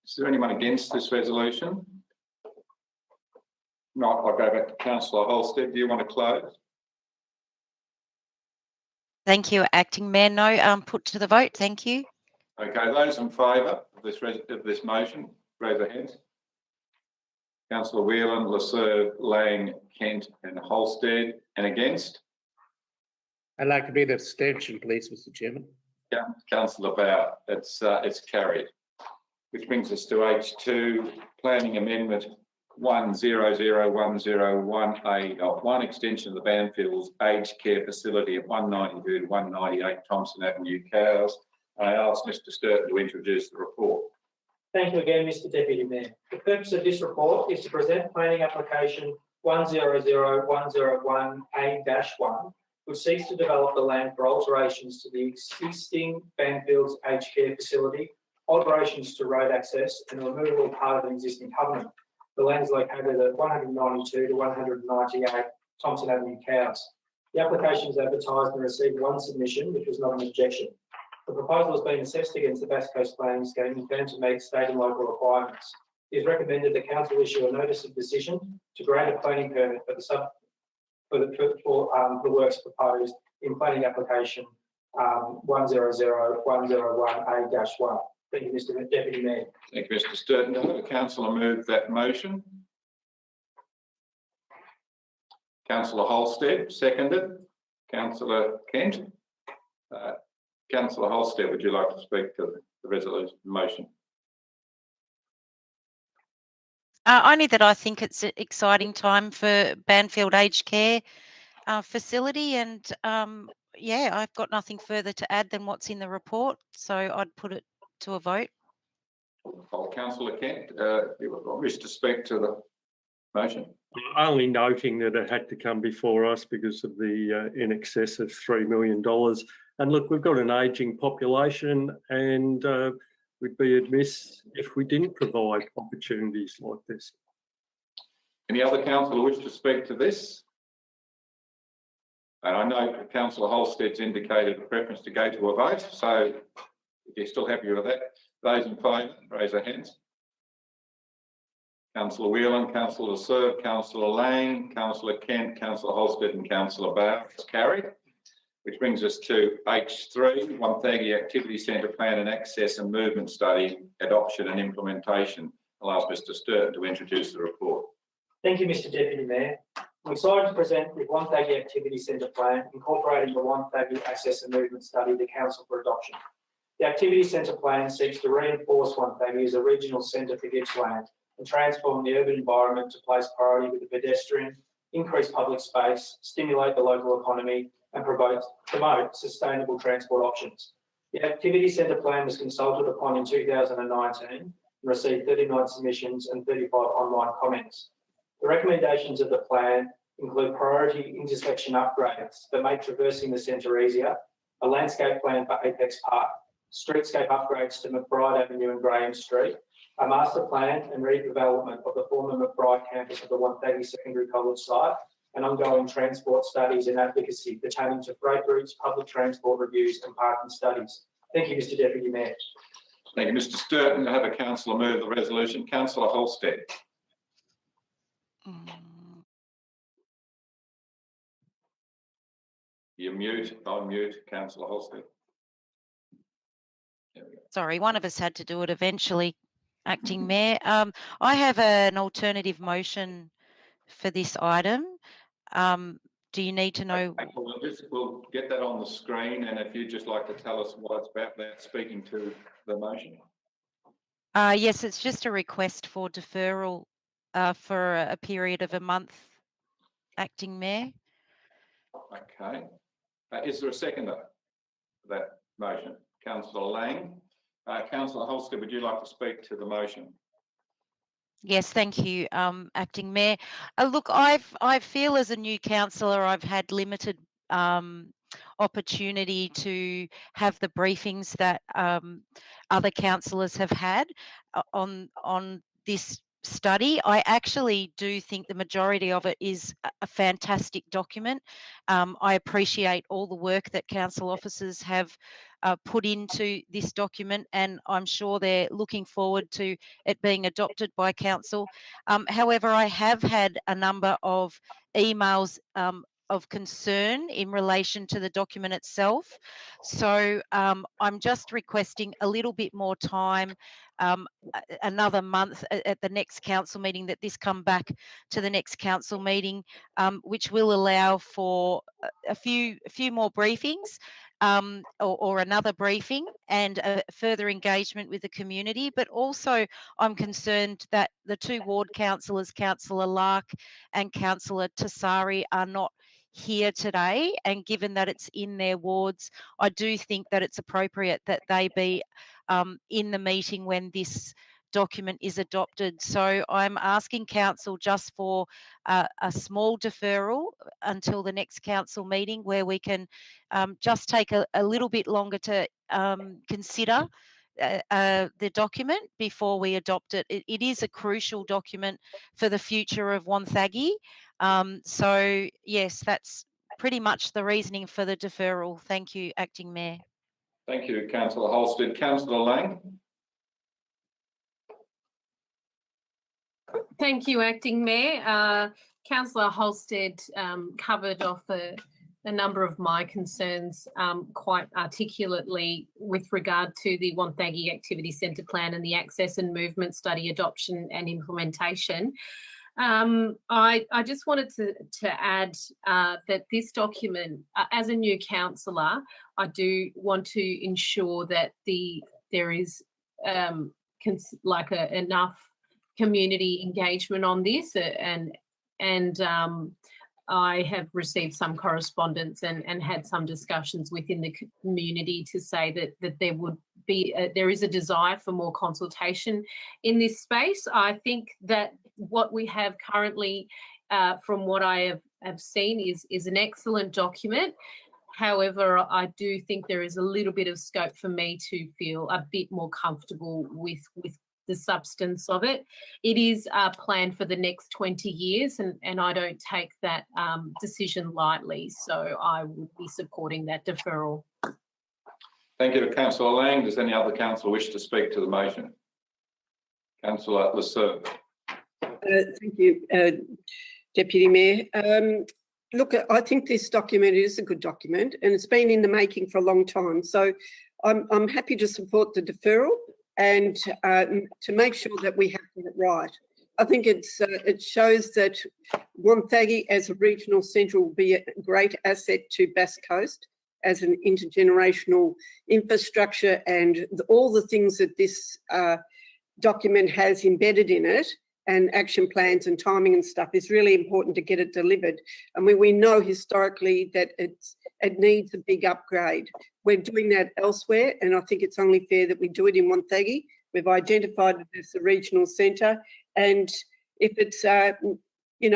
Is there anyone against this resolution? Not, I'll go back to Councillor Holstead. Do you want to close? Thank you, Acting Mayor. No, put to the vote. Thank you. Okay, those in favour of this motion, raise their hands. Councillor Whelan, Lasserve, Laing, Kent and Holstead. And against? I'd like to be an abstention, please, Mr. Chairman. Yeah, Councillor Bauer. It's carried. Which brings us to H2, Planning Amendment 100101A.1, extension of the Banfields aged care facility at 192 to 198 Thompson Avenue, Cowes. I ask Mr. Sturton to introduce the report. Thank you again, Mr Deputy Mayor. The purpose of this report is to present planning application 100101A-1, which seeks to develop the land for alterations to the existing Banfields aged care facility, alterations to road access and removal of part of an existing covenant. The land is located at 192 to 198 Thompson Avenue, Cowes. The application is advertised and received one submission, which was not an objection. The proposal has been assessed against the Bass Coast planning scheme and found to meet state and local requirements. It is recommended the council issue a notice of decision to grant a planning permit for the works proposed in planning application 100101A-1. Thank you, Mr. Deputy Mayor. Thank you, Mr. Sturton. Do I have a councillor move that motion? Councillor Holstead, seconded. Councillor Kent. Councillor Holstead, would you like to speak to the resolution motion? Only that I think it's an exciting time for Banfield Aged Care facility, and yeah, I've got nothing further to add than what's in the report, so I'd put it to a vote. Councillor Kent, you wish to speak to the motion? Only noting that it had to come before us because of the in excess of $3 million. And look, we've got an ageing population, and we'd be amiss if we didn't provide opportunities like this. Any other councillor wish to speak to this? And I know Councillor Holstead's indicated a preference to go to a vote, so if you're still happy with that, those in favour, raise their hands. Councillor Whelan, Councillor Lasserve, Councillor Laing, Councillor Kent, Councillor Holstead and Councillor Bauer. It's carried. Which brings us to H3, Wonthaggi Activity Centre Plan and Access and Movement Study, Adoption and Implementation. I'll ask Mr. Sturton to introduce the report. Thank you, Mr Deputy Mayor. I'm excited to present the Wonthaggi Activity Centre Plan incorporating the Wonthaggi Access and Movement Study to Council for adoption. The Activity Centre Plan seeks to reinforce Wonthaggi as a regional centre for Gippsland and transform the urban environment to place priority with the pedestrian, increase public space, stimulate the local economy and promote sustainable transport options. The Activity Centre Plan was consulted upon in 2019 and received 39 submissions and 35 online comments. The recommendations of the plan include priority intersection upgrades that make traversing the centre easier, a landscape plan for Apex Park, streetscape upgrades to McBride Avenue and Graham Street, a master plan and redevelopment of the former McBride campus of the Wonthaggi Secondary College site, and ongoing transport studies and advocacy pertaining to freight routes, public transport reviews and parking studies. Thank you, Mr Deputy Mayor. Thank you, Mr. Sturton. I have a councillor move the resolution. Councillor Holstead. You mute, unmute, Councillor Holstead. Sorry, one of us had to do it eventually, Acting Mayor. I have an alternative motion for this item. Do you need to know? Okay, we'll get that on the screen, and if you'd just like to tell us what it's about, that speaking to the motion. Yes, it's just a request for deferral for a period of a month, Acting Mayor. Okay. Is there a seconder for that motion? Councillor Laing. Councillor Holstead, would you like to speak to the motion? Yes, thank you, Acting Mayor. Look, I feel as a new councillor, I've had limited opportunity to have the briefings that other councillors have had on this study. I actually do think the majority of it is a fantastic document. I appreciate all the work that council officers have put into this document, and I'm sure they're looking forward to it being adopted by council. However, I have had a number of emails of concern in relation to the document itself. So I'm just requesting a little bit more time, another month at the next council meeting, that this come back to the next council meeting, which will allow for a few more briefings, or another briefing, and further engagement with the community. But also I'm concerned that the two ward councillors, Councillor Lark and Councillor Tassari, are not here today, and given that it's in their wards, I do think that it's appropriate that they be in the meeting when this document is adopted. So I'm asking council just for a small deferral until the next council meeting, where we can just take a little bit longer to consider the document before we adopt it. It is a crucial document for the future of Wonthaggi. So yes, that's pretty much the reasoning for the deferral. Thank you, Acting Mayor. Thank you, Councillor Holstead. Councillor Laing. Thank you, Acting Mayor. Councillor Holstead covered off a number of my concerns quite articulately with regard to the Wonthaggi Activity Centre Plan and the Access and Movement Study adoption and implementation. I just wanted to add that this document, as a new councillor, I do want to ensure that there is enough community engagement on this, and I have received some correspondence and had some discussions within the community to say that there would be there is a desire for more consultation in this space. I think that what we have currently, from what I have seen, is an excellent document. However, I do think there is a little bit of scope for me to feel a bit more comfortable with the substance of it. It is a plan for the next 20 years, and I don't take that decision lightly, so I would be supporting that deferral. Thank you to Councillor Laing. Does any other councillor wish to speak to the motion? Councillor Lasser. Thank you, Deputy Mayor. Look, I think this document is a good document, and it's been in the making for a long time. So I'm happy to support the deferral and to make sure that we have it right. I think it shows that Wonthaggi as a regional centre will be a great asset to Bass Coast as an intergenerational infrastructure, and all the things that this document has embedded in it, and action plans and timing and stuff, is really important to get it delivered. I mean, we know historically that it needs a big upgrade. We're doing that elsewhere, and I think it's only fair that we do it in Wonthaggi. We've identified it as the regional centre, and if it's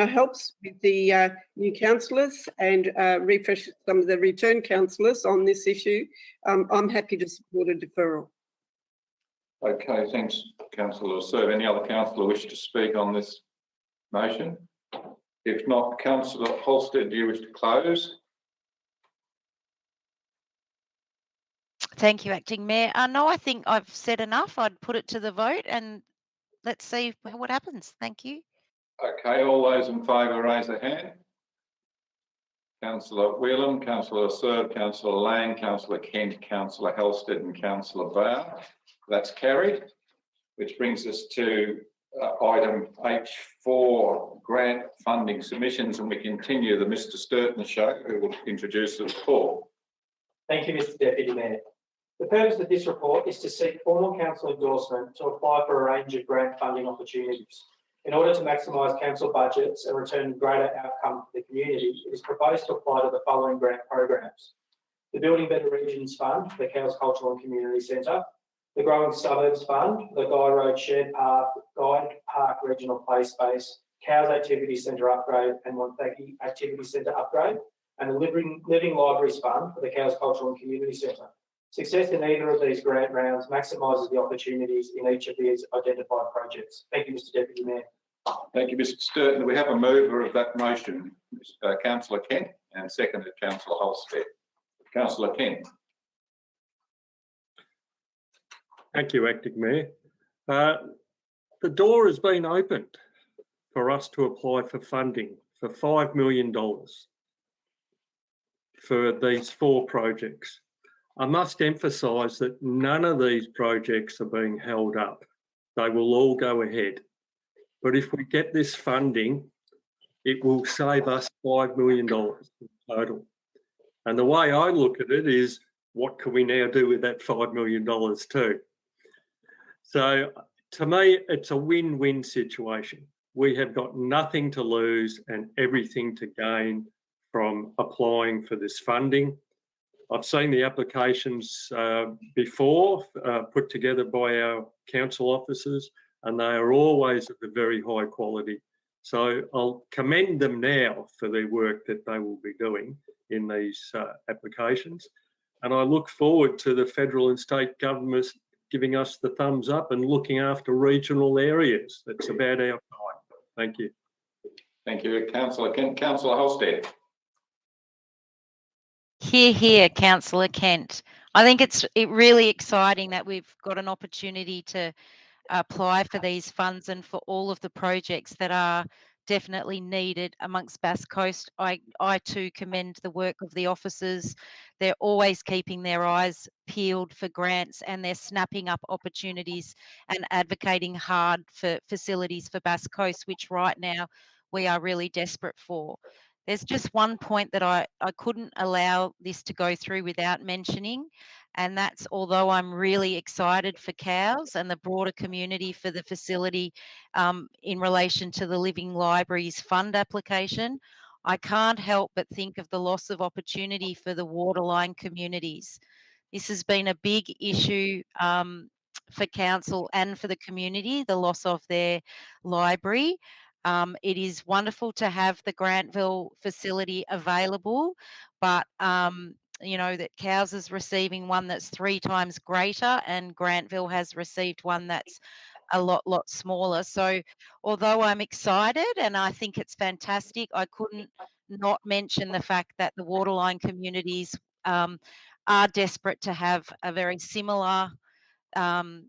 helps with the new councillors and refresh some of the return councillors on this issue, I'm happy to support a deferral. Okay, thanks, Councillor Lasser. Any other councillor wish to speak on this motion? If not, Councillor Holstead, do you wish to close? Thank you, Acting Mayor. No, I think I've said enough. I'd put it to the vote and let's see what happens. Thank you. Okay, all those in favour raise a hand. Councillor Whelan, Councillor Lasserve, Councillor Laing, Councillor Kent, Councillor Halstead and Councillor Bauer. That's carried, which brings us to item H4, grant funding submissions, and we continue the Mr Sturton show, who will introduce the report. Thank you, Mr Deputy Mayor. The purpose of this report is to seek formal council endorsement to apply for a range of grant funding opportunities. In order to maximise council budgets and return greater outcome for the community, it is proposed to apply to the following grant programs: the Building Better Regions Fund, the Cowes Cultural and Community Centre, the Growing Suburbs Fund, the Guy Road Shared Park, Guide Park Regional Play Space, Cowes Activity Centre Upgrade and Wonthaggi Activity Centre Upgrade, and the Living Libraries Fund for the Cowes Cultural and Community Centre. Success in either of these grant rounds maximises the opportunities in each of these identified projects. Thank you, Mr Deputy Mayor. Thank you, Mr Sturton. We have a mover of that motion, Councillor Kent, and seconded Councillor Halstead. Councillor Kent. Thank you, Acting Mayor. The door has been opened for us to apply for funding for $5 million for these 4 projects. I must emphasise that none of these projects are being held up. They will all go ahead. But if we get this funding, it will save us $5 million in total. And the way I look at it is, what can we now do with that $5 million too? So to me, it's a win-win situation. We have got nothing to lose and everything to gain from applying for this funding. I've seen the applications before put together by our council officers, and they are always of a very high quality. So I'll commend them now for their work that they will be doing in these applications. And I look forward to the federal and state governments giving us the thumbs up and looking after regional areas. That's about our time. Thank you. Thank you, Councillor Kent. Councillor Halstead. Hear, Councillor Kent. I think it's really exciting that we've got an opportunity to apply for these funds and for all of the projects that are definitely needed amongst Bass Coast. I too commend the work of the officers. They're always keeping their eyes peeled for grants, and they're snapping up opportunities and advocating hard for facilities for Bass Coast, which right now we are really desperate for. There's just one point that I couldn't allow this to go through without mentioning, and that's, although I'm really excited for Cowes and the broader community for the facility in relation to the Living Libraries Fund application, I can't help but think of the loss of opportunity for the waterline communities. This has been a big issue for council and for the community, the loss of their library. It is wonderful to have the Grantville facility available, but you know that Cowes is receiving one that's 3 times greater, and Grantville has received one that's a lot smaller. So although I'm excited and I think it's fantastic, I couldn't not mention the fact that the waterline communities are desperate to have a very similar,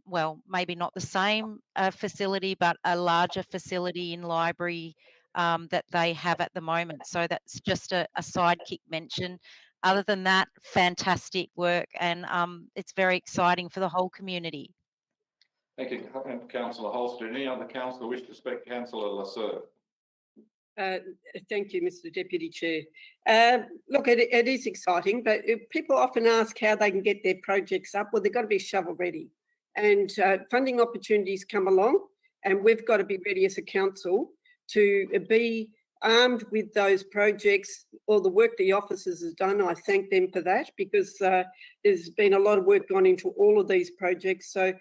well, maybe not the same facility, but a larger facility in library that they have at the moment. So that's just a sidekick mention. Other than that, fantastic work, and it's very exciting for the whole community. Thank you, Councillor Halstead. Any other councillor wish to speak? Councillor Lasserve. Thank you, Mr Deputy Chair. Look, it is exciting, but people often ask how they can get their projects up. Well, they've got to be shovel ready, and funding opportunities come along, and we've got to be ready as a council to be armed with those projects. All the work the officers has done, I thank them for that, because there's been a lot of work gone into all of these projects. So,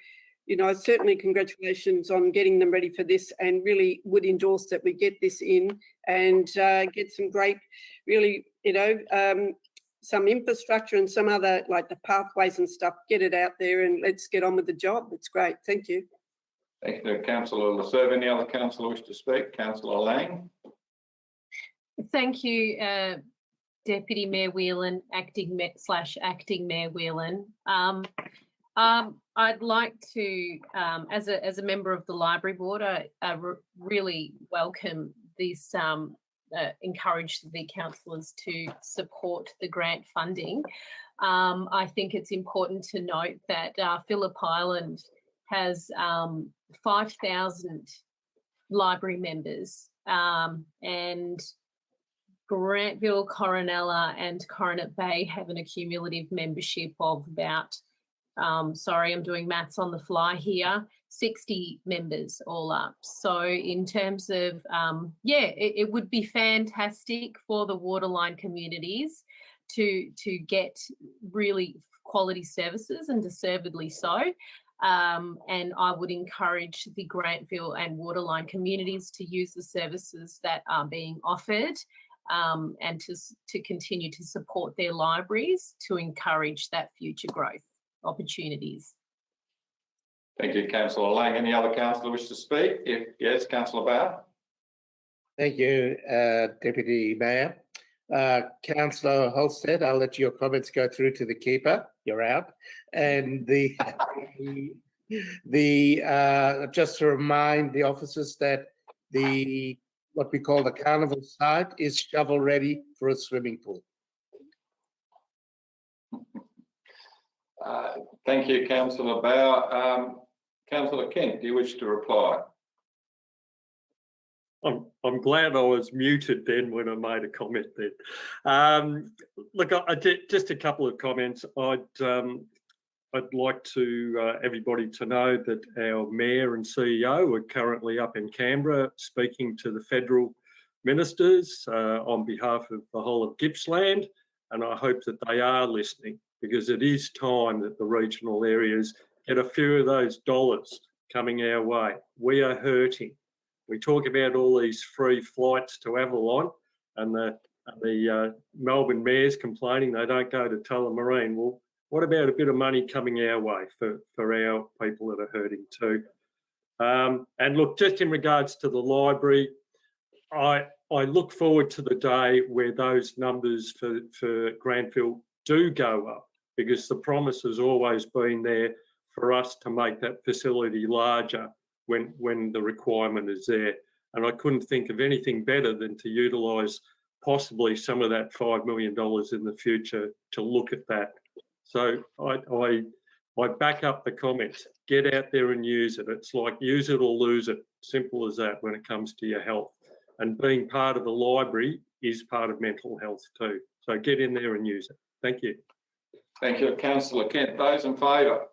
you know, certainly congratulations on getting them ready for this, and really would endorse that we get this in and get some great, really, you know, some infrastructure and some other, like the pathways and stuff, get it out there and let's get on with the job. It's great. Thank you. Thank you, Councillor Lasserve. Any other councillor wish to speak? Councillor Laing. Thank you, Deputy Mayor Whelan, Acting Mayor Whelan. I'd like to, as a member of the Library Board, I really welcome this encourage the councillors to support the grant funding. I think it's important to note that Phillip Island has 5,000 library members, and Grantville, Coronella and Coronet Bay have an accumulative membership of about, sorry, I'm doing maths on the fly here, 60 members all up. So in terms of, it would be fantastic for the waterline communities to get really quality services, and deservedly so. And I would encourage the Grantville and waterline communities to use the services that are being offered, and to continue to support their libraries to encourage that future growth opportunities. Thank you, Councillor Laing. Any other councillor wish to speak? If yes, Councillor Bauer. Thank you, Deputy Mayor. Councillor Holstead, I'll let your comments go through to the keeper. You're out. And just to remind the officers that what we call the carnival site is shovel ready for a swimming pool. Thank you, Councillor Bauer. Councillor Kent, do you wish to reply? I'm glad I was muted then when I made a comment then. Look, I did just a couple of comments. I'd like to everybody to know that our Mayor and CEO are currently up in Canberra speaking to the federal ministers on behalf of the whole of Gippsland, and I hope that they are listening, because it is time that the regional areas get a few of those dollars coming our way. We are hurting. We talk about all these free flights to Avalon, and the Melbourne Mayor's complaining they don't go to Tullamarine. Well, what about a bit of money coming our way for our people that are hurting too? And look, just in regards to the library, I look forward to the day where those numbers for Granville do go up, because the promise has always been there for us to make that facility larger when the requirement is there. And I couldn't think of anything better than to utilise possibly some of that $5 million in the future to look at that. So I back up the comments. Get out there and use it. It's like use it or lose it. Simple as that when it comes to your health. And being part of the library is part of mental health too. So get in there and use it. Thank you. Thank you, Councillor Kent. Those in favour?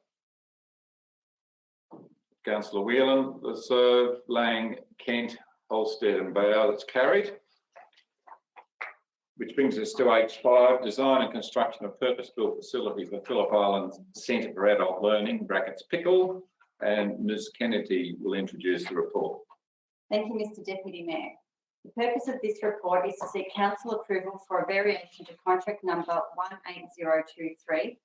Councillor Whelan, Laing, Laing, Kent, Holstead and Bauer. That's carried. Which brings us to H5, design and construction of purpose-built facility for Phillip Island Centre for Adult Learning, brackets Pickle, and Ms Kennedy will introduce the report. Thank you, Mr Deputy Mayor. The purpose of this report is to seek council approval for a variation to contract number 18023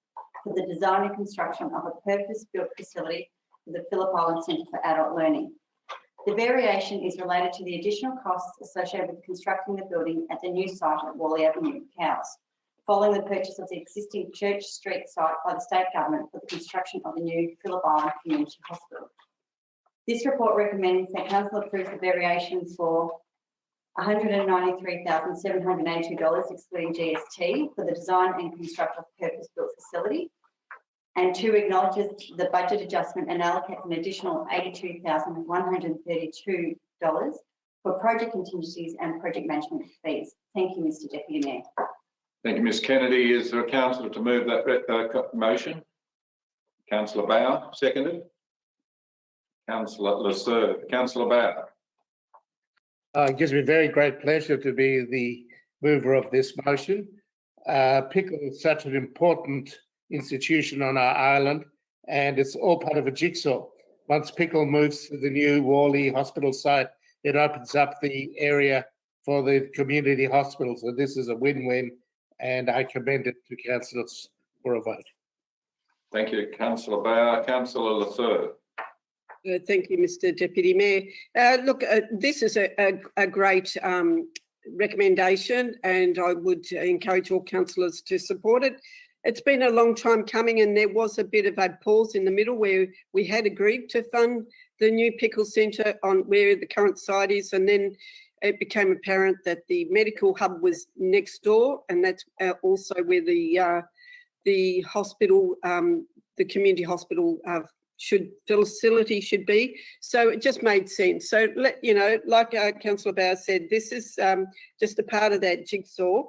for the design and construction of a purpose-built facility for the Phillip Island Centre for Adult Learning. The variation is related to the additional costs associated with constructing the building at the new site at Worley Avenue, Cowes, following the purchase of the existing Church Street site by the state government for the construction of the new Phillip Island Community Hospital. This report recommends that council approves the variation for $193,782 excluding GST for the design and construction of purpose-built facility, and 2, acknowledges the budget adjustment and allocates an additional $82,132 for project contingencies and project management fees. Thank you, Mr Deputy Mayor. Thank you, Ms Kennedy. Is there a councillor to move that motion? Councillor Bauer, seconded. Councillor Lasser. Councillor Bauer. It gives me very great pleasure to be the mover of this motion. Pickle is such an important institution on our island, and it's all part of a jigsaw. Once Pickle moves to the new Worley Hospital site, it opens up the area for the community hospital. So this is a win-win, and I commend it to councillors for a vote. Thank you, Councillor Bauer. Councillor Lasser. Thank you, Mr Deputy Mayor. Look, this is a great recommendation, and I would encourage all councillors to support it. It's been a long time coming, and there was a bit of a pause in the middle where we had agreed to fund the new Pickle Centre on where the current site is, and then it became apparent that the medical hub was next door, and that's also where the hospital, the community hospital facility should be. So it just made sense. So, like Councillor Bauer said, this is just a part of that jigsaw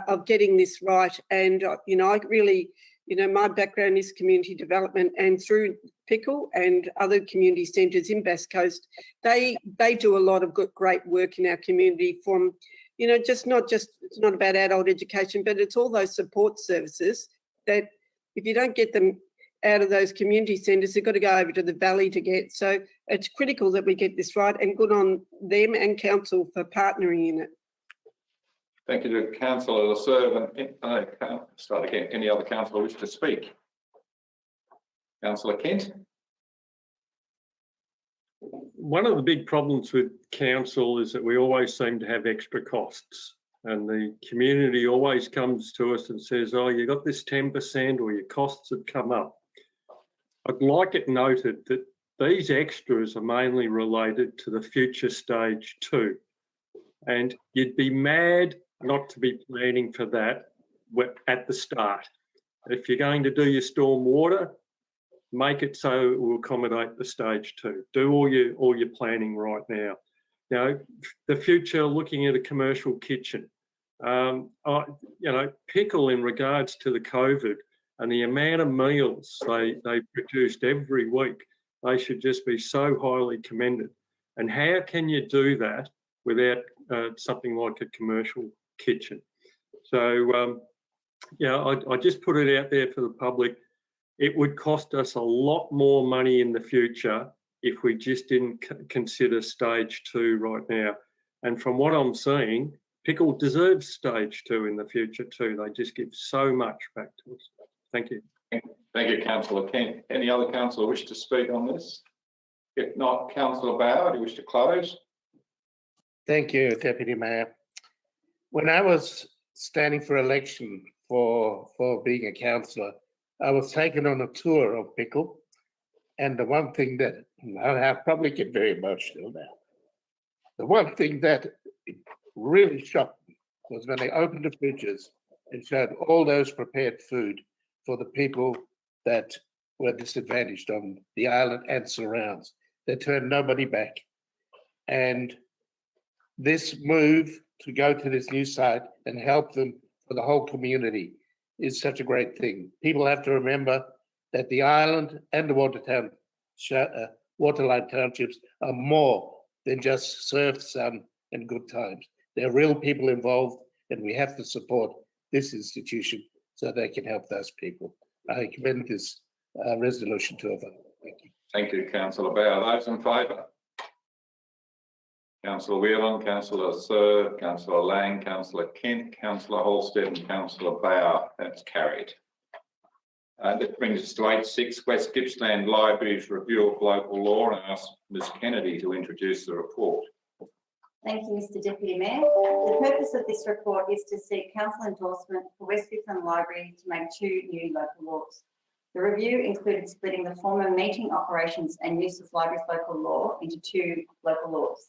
of getting this right. And, I really, my background is community development, and through Pickle and other community centres in Bass Coast, they do a lot of great work in our community from, it's not about adult education, but it's all those support services that if you don't get them out of those community centres, they've got to go over to the valley to get. So it's critical that we get this right, and good on them and council for partnering in it. Thank you to Councillor Lasserve. Start again. Any other councillor wish to speak? Councillor Kent. One of the big problems with council is that we always seem to have extra costs, and the community always comes to us and says, oh, you got this 10% or your costs have come up. I'd like it noted that these extras are mainly related to the future stage 2. And you'd be mad not to be planning for that at the start. If you're going to do your storm water, make it so it will accommodate the stage 2. Do all your planning right now. The future, looking at a commercial kitchen. Pickle in regards to the COVID and the amount of meals they produced every week, they should just be so highly commended. And how can you do that without something like a commercial kitchen? So, I just put it out there for the public. It would cost us a lot more money in the future if we just didn't consider stage 2 right now. And from what I'm seeing, Pickle deserves stage 2 in the future too. They just give so much back to us. Thank you. Thank you, Councillor Kent. Any other councillor wish to speak on this? If not, Councillor Bauer, do you wish to close? Thank you, Deputy Mayor. When I was standing for election for being a councillor, I was taken on a tour of Pickle, and the one thing that I'll probably get very emotional now. The one thing that really shocked me was when they opened the fridges and showed all those prepared food for the people that were disadvantaged on the island and surrounds. They turned nobody back. And this move to go to this new site and help them for the whole community is such a great thing. People have to remember that the island and the waterline townships are more than just surf, sun, and good times. There are real people involved, and we have to support this institution so they can help those people. I commend this resolution to a vote. Thank you. Thank you, Councillor Bauer. Those in favour? Councillor Whelan, Councillor Lasserve, Councillor Laing, Councillor Kent, Councillor Halstead and Councillor Bauer. That's carried. That brings us to 8.6, West Gippsland Library's review of local law, and I ask Ms Kennedy to introduce the report. Thank you, Mr Deputy Mayor. The purpose of this report is to seek council endorsement for West Gippsland Library to make 2 new local laws. The review included splitting the former meeting operations and use of libraries local law into 2 local laws.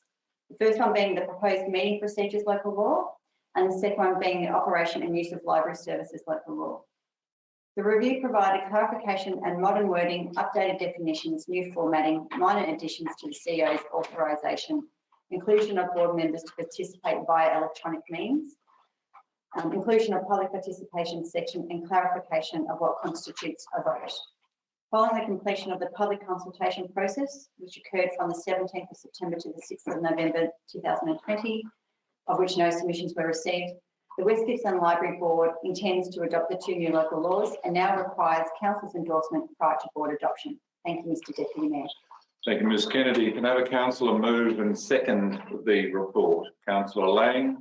The first one being the proposed meeting procedures local law, and the second one being the operation and use of library services local law. The review provided clarification and modern wording, updated definitions, new formatting, minor additions to the CEO's authorisation, inclusion of board members to participate via electronic means, inclusion of public participation section, and clarification of what constitutes a vote. Following the completion of the public consultation process, which occurred from the 17th of September to the 6th of November 2020, of which no submissions were received, the West Gippsland Library Board intends to adopt the 2 new local laws and now requires council's endorsement prior to board adoption. Thank you, Mr Deputy Mayor. Thank you, Ms Kennedy. Can I have a councillor move and second the report? Councillor Laing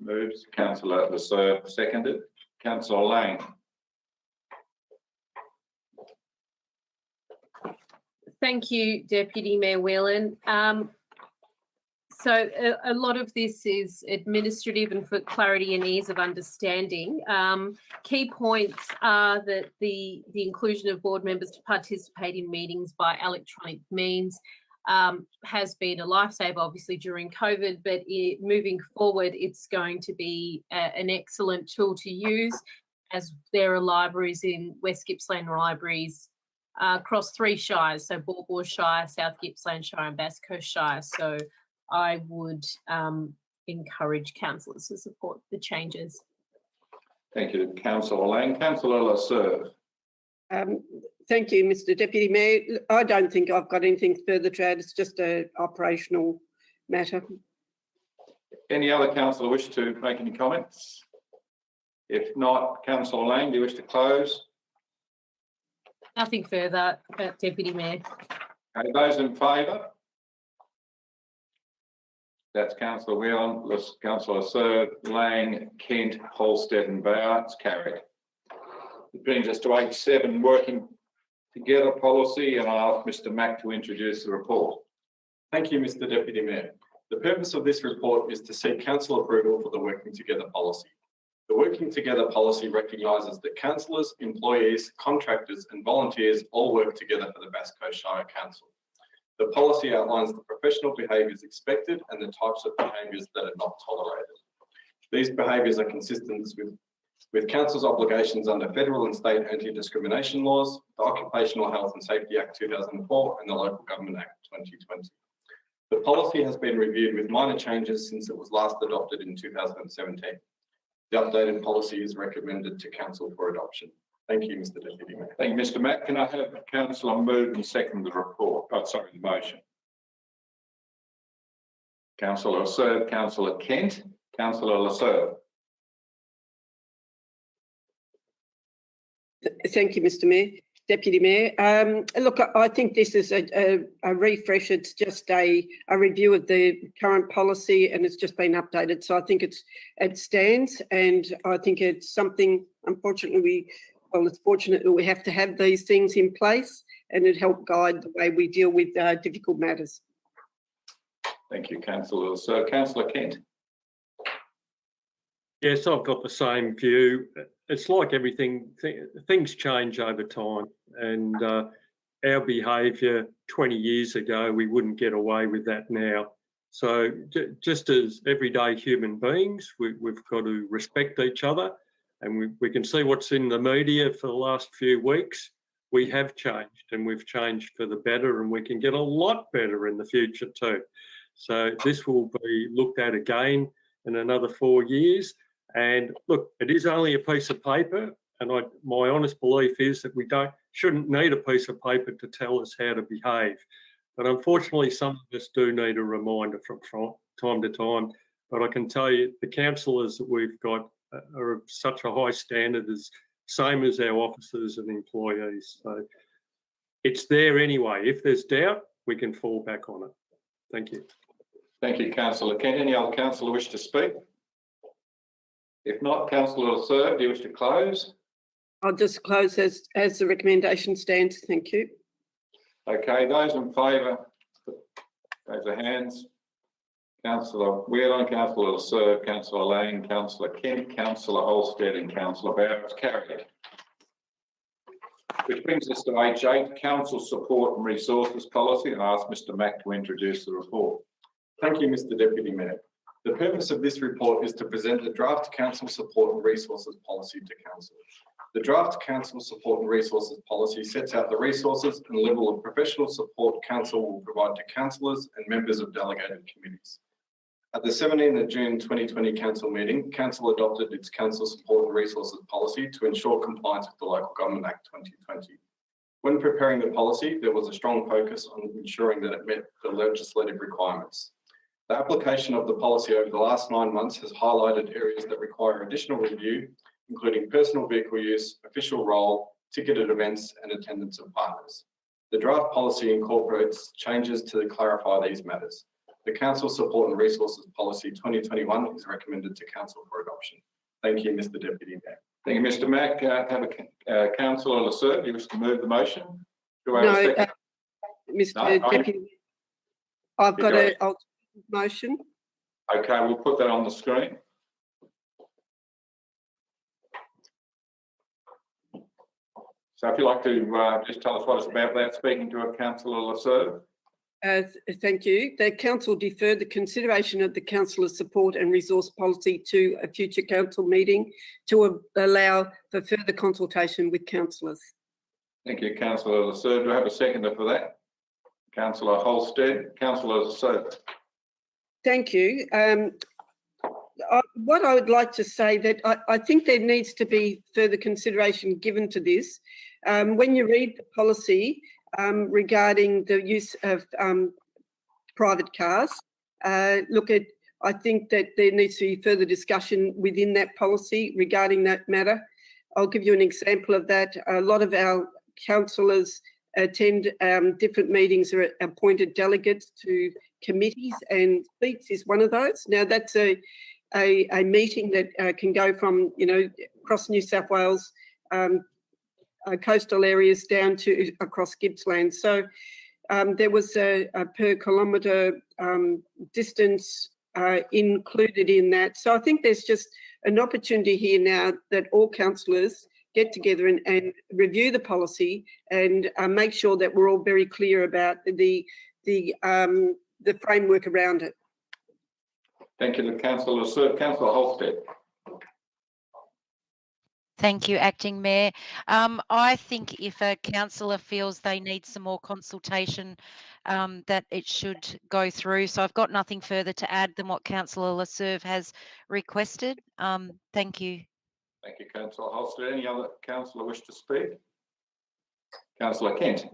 moves. Councillor Lasserve seconded. Councillor Laing. Thank you, Deputy Mayor Whelan. So a lot of this is administrative and for clarity and ease of understanding. Key points are that the inclusion of board members to participate in meetings by electronic means has been a lifesaver, obviously, during COVID, but moving forward, it's going to be an excellent tool to use, as there are libraries in West Gippsland libraries across 3 shires, so Baw Baw Shire, South Gippsland Shire and Bass Coast Shire. So I would encourage councillors to support the changes. Thank you, Councillor Laing. Councillor Lasserve. Thank you, Mr Deputy Mayor. I don't think I've got anything further to add. It's just an operational matter. Any other councillor wish to make any comments? If not, Councillor Laing, do you wish to close? Nothing further, Deputy Mayor. Okay, those in favour? That's Councillor Whelan, Councillor Lasserve, Laing, Kent, Halstead and Bauer. It's carried. It brings us to 8.7, working together policy, and I'll ask Mr Mack to introduce the report. Thank you, Mr Deputy Mayor. The purpose of this report is to seek council approval for the Working Together policy. The Working Together policy recognises that councillors, employees, contractors and volunteers all work together for the Bass Coast Shire Council. The policy outlines the professional behaviours expected and the types of behaviours that are not tolerated. These behaviours are consistent with council's obligations under federal and state anti-discrimination laws, the Occupational Health and Safety Act 2004 and the Local Government Act 2020. The policy has been reviewed with minor changes since it was last adopted in 2017. The updated policy is recommended to council for adoption. Thank you, Mr Deputy Mayor. Thank you, Mr Mack. Can I have Councillor move and second the report? Oh, sorry, the motion. Councillor Lasserve, Councillor Kent, Councillor Lasserve. Thank you, Mr Mayor. Deputy Mayor. Look, I think this is a refresh. It's just a review of the current policy and it's just been updated. So I think it stands, and I think it's something, unfortunately, it's fortunate that we have to have these things in place, and it helped guide the way we deal with difficult matters. Thank you, Councillor. So, Councillor Kent. Yes, I've got the same view. It's like everything, things change over time, and our behaviour 20 years ago, we wouldn't get away with that now. So just as everyday human beings, we've got to respect each other, and we can see what's in the media for the last few weeks. We have changed, and we've changed for the better, and we can get a lot better in the future too. So this will be looked at again in another 4 years. And look, it is only a piece of paper, and my honest belief is that we shouldn't need a piece of paper to tell us how to behave. But unfortunately, some of us do need a reminder from time to time. But I can tell you, the councillors that we've got are of such a high standard, as same as our officers and employees. So it's there anyway. If there's doubt, we can fall back on it. Thank you. Thank you, Councillor Kent. Any other councillor wish to speak? If not, Councillor Lasserve, do you wish to close? I'll just close as the recommendation stands. Thank you. Okay, those in favour, raise their hands. Councillor Whelan, Councillor Lasserve, Councillor Laing, Councillor Kent, Councillor Halstead and Councillor Bauer. It's carried. Which brings us to H8, Council Support and Resources Policy, and I ask Mr Mack to introduce the report. Thank you, Mr Deputy Mayor. The purpose of this report is to present the draft Council Support and Resources Policy to Council. The draft Council Support and Resources Policy sets out the resources and level of professional support Council will provide to councillors and members of delegated committees. At the 17th of June 2020 Council meeting, Council adopted its Council Support and Resources Policy to ensure compliance with the Local Government Act 2020. When preparing the policy, there was a strong focus on ensuring that it met the legislative requirements. The application of the policy over the last 9 months has highlighted areas that require additional review, including personal vehicle use, official role, ticketed events and attendance of partners. The draft policy incorporates changes to clarify these matters. The Council Support and Resources Policy 2021 is recommended to Council for adoption. Thank you, Mr Deputy Mayor. Thank you, Mr Mack. Have a Councillor Lasserve, do you wish to move the motion? Do I have a No, second? Mr Deputy, I've got an alternate motion. Okay, we'll put that on the screen. So if you'd like to just tell us what it's about without speaking to a Councillor Lasserve. Thank you. The council deferred the consideration of the councillor's support and resource policy to a future council meeting to allow for further consultation with councillors. Thank you, Councillor Lasser. Do I have a seconder for that? Councillor Holstead. Councillor Lasser. Thank you. What I would like to say that I think there needs to be further consideration given to this. When you read the policy regarding the use of private cars, I think that there needs to be further discussion within that policy regarding that matter. I'll give you an example of that. A lot of our councillors attend different meetings or appointed delegates to committees, and speech is one of those. Now that's a meeting that can go from, across New South Wales, coastal areas down to across Gippsland. So there was a per kilometre distance included in that. So I think there's just an opportunity here now that all councillors get together and review the policy and make sure that we're all very clear about the framework around it. Thank you, Councillor Lasser. Councillor Holstead. Thank you, Acting Mayor. I think if a councillor feels they need some more consultation, that it should go through. So I've got nothing further to add than what Councillor Lasser has requested. Thank you. Thank you, Councillor Holstead. Any other councillor wish to speak? Councillor Kent.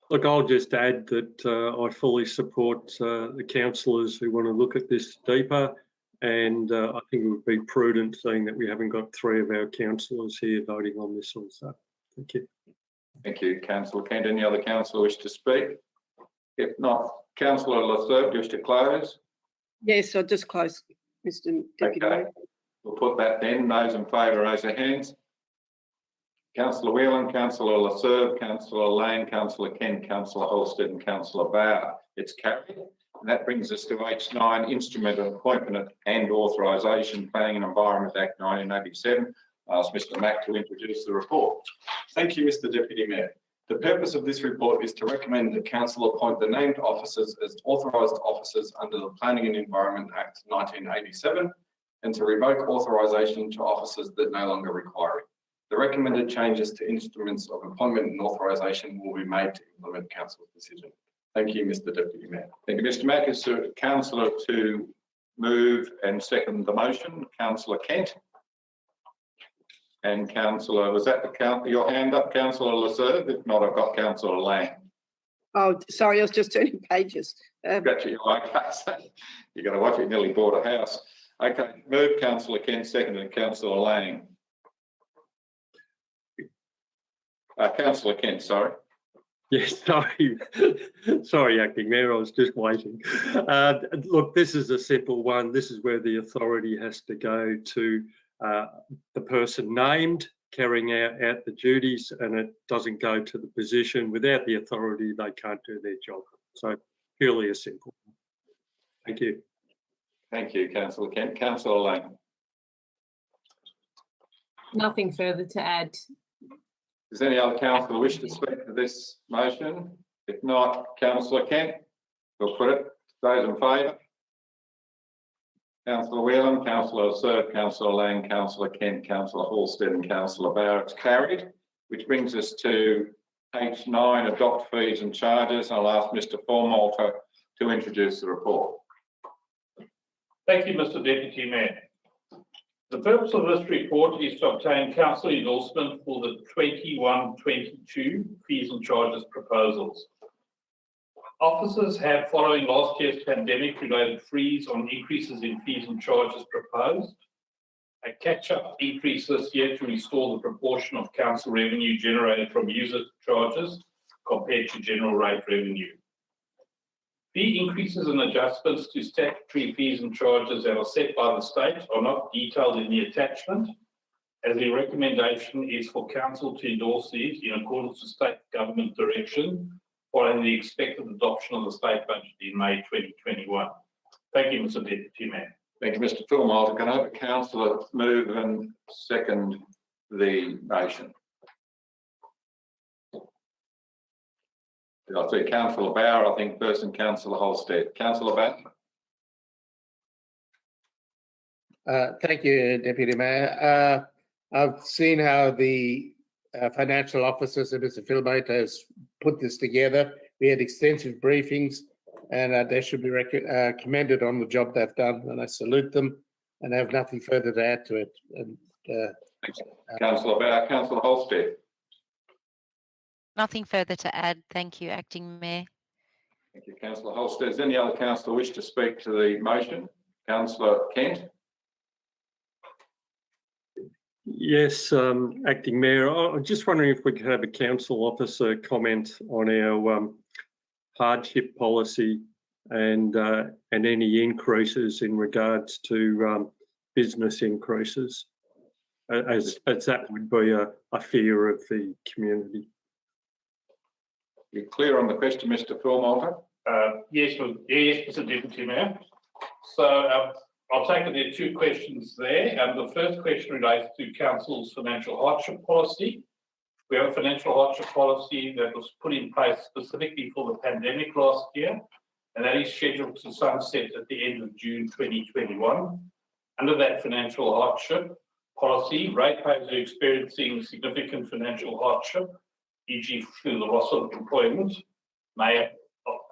Look, I'll just add that I fully support the councillors who want to look at this deeper, and I think it would be prudent, seeing that we haven't got 3 of our councillors here voting on this also. Thank you. Thank you, Councillor Kent. Any other councillor wish to speak? If not, Councillor Lasser, wish to close? Yes, I'll just close, Mr. Deputy Mayor. We'll put that then. Those in favour, raise their hands. Councillor Whelan, Councillor Lasser, Councillor Laing, Councillor Kent, Councillor Holstead and Councillor Bauer. It's carried. And that brings us to H9, Instrument of Appointment and Authorisation, Planning and Environment Act 1987. I ask Mr Mack to introduce the report. Thank you, Mr Deputy Mayor. The purpose of this report is to recommend that Council appoint the named officers as authorised officers under the Planning and Environment Act 1987 and to revoke authorisation to officers that no longer require it. The recommended changes to instruments of appointment and authorisation will be made to implement Council's decision. Thank you, Mr Deputy Mayor. Thank you, Mr Mack. Is there a councillor to move and second the motion? Councillor Kent. And Councillor, was that your hand up, Councillor Lasser? If not, I've got Councillor Laing. Oh, sorry, I was just turning pages. Gotcha, you like that. You've got to watch it, nearly bought a house. Okay, move Councillor Kent, seconded Councillor Laing. Councillor Kent, sorry. Yes, sorry. Sorry, Acting Mayor, I was just waiting. Look, this is a simple one. This is where the authority has to go to the person named carrying out the duties, and it doesn't go to the position. Without the authority, they can't do their job. So purely a simple one. Thank you. Thank you, Councillor Kent. Councillor Laing. Nothing further to add. Does any other councillor wish to speak to this motion? If not, Councillor Kent, we'll put it. Those in favour? Councillor Whelan, Councillor Lasser, Councillor Laing, Councillor Kent, Councillor Halstead and Councillor Bauer. It's carried, which brings us to H9, Adopt Fees and Charges. I'll ask Mr Formalter to introduce the report. Thank you, Mr Deputy Mayor. The purpose of this report is to obtain council endorsement for the 21-22 fees and charges proposals. Officers have, following last year's pandemic-related freeze on increases in fees and charges proposed, a catch-up increase this year to restore the proportion of council revenue generated from user charges compared to general rate revenue. Fee increases and adjustments to statutory fees and charges that are set by the state are not detailed in the attachment, as the recommendation is for council to endorse these in accordance with state government direction following the expected adoption of the state budget in May 2021. Thank you, Mr Deputy Mayor. Thank you, Mr Philmalt. Can I have a councillor move and second the motion? I see Councillor Bauer, I think first, and Councillor Holstead. Councillor Bauer. Thank you, Deputy Mayor. I've seen how the financial officers and Mr. Phillip has put this together. We had extensive briefings, and they should be commended on the job they've done, and I salute them, and I have nothing further to add to it. And, Councillor Bauer. Councillor Holstead. Nothing further to add. Thank you, Acting Mayor. Thank you, Councillor Holstead. Does any other councillor wish to speak to the motion? Councillor Kent. Yes, Acting Mayor, I'm just wondering if we could have a council officer comment on our hardship policy and any increases in regards to business increases, as that would be a fear of the community. You clear on the question, Mr. Phillip? Yes, Mr. Deputy Mayor. So I'll take it there are two questions there. The first question relates to Council's financial hardship policy. We have a financial hardship policy that was put in place specifically for the pandemic last year, and that is scheduled to sunset at the end of June 2021. Under that financial hardship policy, ratepayers who are experiencing significant financial hardship, e.g. through the loss of employment, may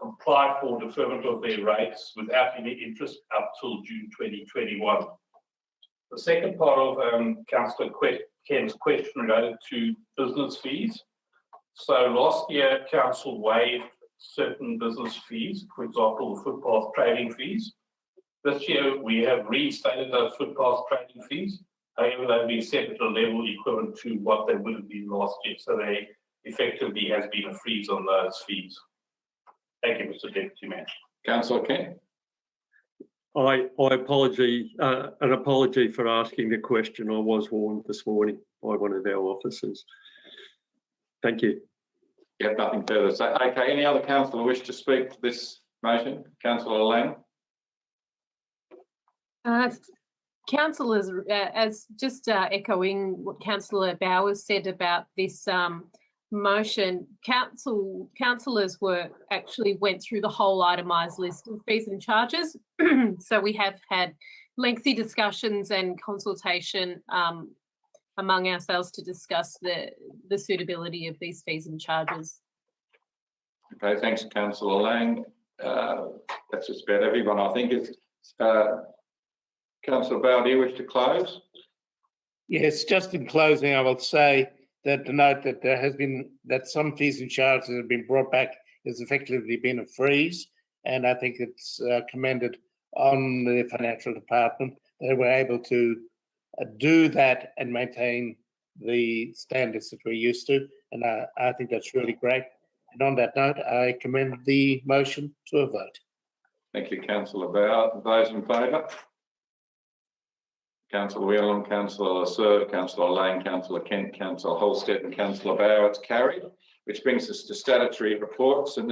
apply for deferment of their rates without any interest up till June 2021. The second part of Councillor Ken's question related to business fees. So last year, Council waived certain business fees, for example, the footpath trading fees. This year, we have reinstated those footpath trading fees. However, they've been set at a level equivalent to what they would have been last year. So they effectively has been a freeze on those fees. Thank you, Mr. Deputy Mayor. Councillor Kent. I apology for asking the question. I was warned this morning by one of our officers. Thank you. You have nothing further to say. Okay, any other councillor wish to speak to this motion? Councillor Laing. Councillors, as just echoing what Councillor Bowers said about this motion, councillors went through the whole itemised list of fees and charges. So we have had lengthy discussions and consultation among ourselves to discuss the suitability of these fees and charges. Okay, thanks, Councillor Laing. That's just about everyone, I think. Is Councillor Bauer, do you wish to close? yes, just in closing, I will say that the note that there has been that some fees and charges have been brought back has effectively been a freeze, and I think it's commended on the financial department. They were able to do that and maintain the standards that we're used to, and I think that's really great. And on that note, I commend the motion to a vote. Thank you, Councillor Bauer. Those in favour? Councillor Whelan, Councillor Sir, Councillor Laing, Councillor Kent, Councillor Holstead and Councillor Bauer. It's carried, which brings us to statutory reports. And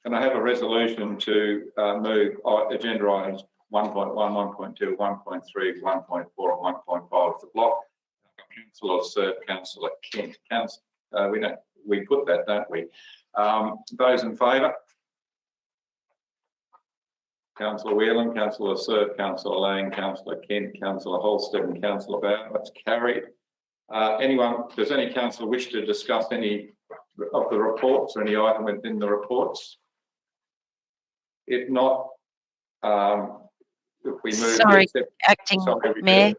can I have a resolution to move agenda items 1.1, 1.2, 1.3, 1.4 and 1.5 of the block? Councillor Sir, Councillor Kent. We put that, don't we? Those in favour? Councillor Whelan, Councillor Sir, Councillor Laing, Councillor Kent, Councillor Holstead and Councillor Bauer. That's carried. Does any councillor wish to discuss any of the reports or any item within the reports? If not, if we move... Sorry, Acting Mayor.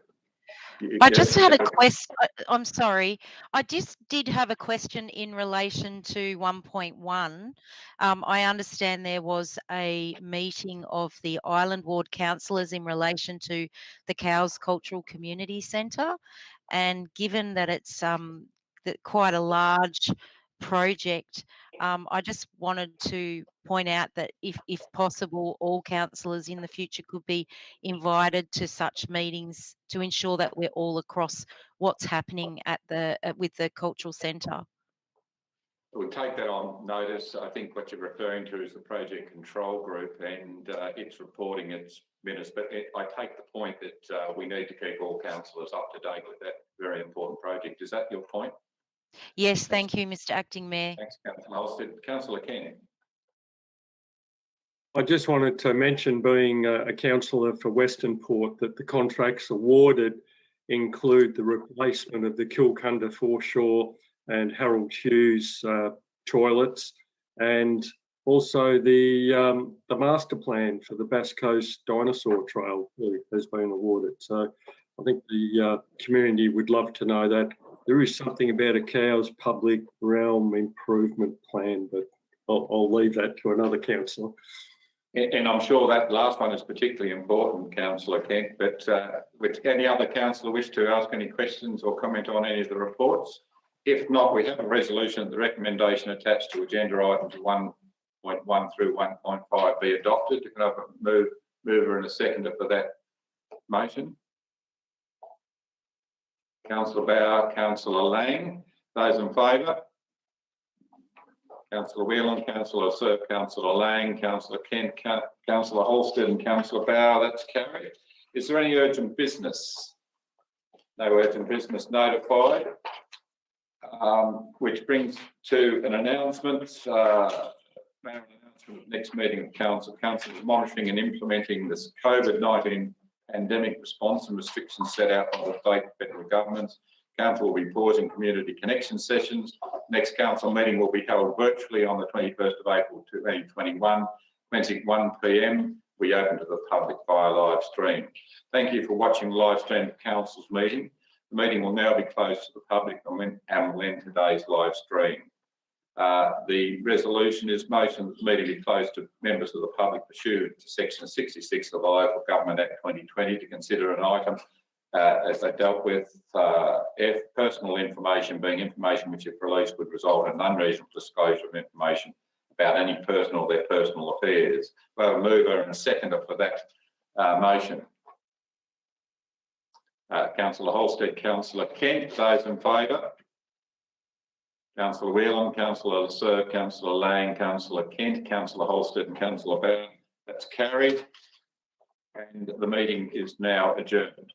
I just had a question. I'm sorry. I just did have a question in relation to 1.1. I understand there was a meeting of the Island Ward councillors in relation to the Cows Cultural Community Centre, and given that it's quite a large project, I just wanted to point out that if possible, all councillors in the future could be invited to such meetings to ensure that we're all across what's happening at with the cultural centre. We'll take that on notice. I think what you're referring to is the project control group, and it's reporting its minutes. But I take the point that we need to keep all councillors up to date with that very important project. Is that your point? Yes, thank you, Mr Acting Mayor. Thanks, Councillor Holstead. Councillor Kent. I just wanted to mention, being a councillor for Western Port, that the contracts awarded include the replacement of the Kilcunda foreshore and Harold Hughes toilets, and also the master plan for the Bass Coast Dinosaur Trail has been awarded. So I think the community would love to know that. There is something about a Cowes public realm improvement plan, but I'll leave that to another councillor. And I'm sure that last one is particularly important, Councillor Kent, but would any other councillor wish to ask any questions or comment on any of the reports? If not, we have a resolution, the recommendation attached to agenda items 1.1 through 1.5 be adopted. Can I have a mover and a seconder for that motion? Councillor Bauer, Councillor Laing. Those in favour? Councillor Whelan, Councillor Sir, Councillor Laing, Councillor Kent, Councillor Holstead and Councillor Bauer. That's carried. Is there any urgent business? No urgent business notified. Which brings to an announcement. Next meeting of Council. Council is monitoring and implementing this COVID-19 pandemic response and restrictions set out by the state and federal governments. Council will be pausing community connection sessions. Next council meeting will be held virtually on the 21st of April 2021, commencing 1 p.m. We open to the public via live stream. Thank you for watching the live stream of Council's meeting. The meeting will now be closed to the public and will end today's live stream. The resolution is motion that the meeting be closed to members of the public pursuant to section 66 of the Local Government Act 2020 to consider an item as they dealt with F, personal information being information which if released would result in an unreasonable disclosure of information about any person or their personal affairs. We have a mover and a seconder for that motion. Councillor Holstead, Councillor Kent, those in favour? Councillor Whelan, Councillor Sir, Councillor Laing, Councillor Kent, Councillor Holstead and Councillor Bauer. That's carried. And the meeting is now adjourned.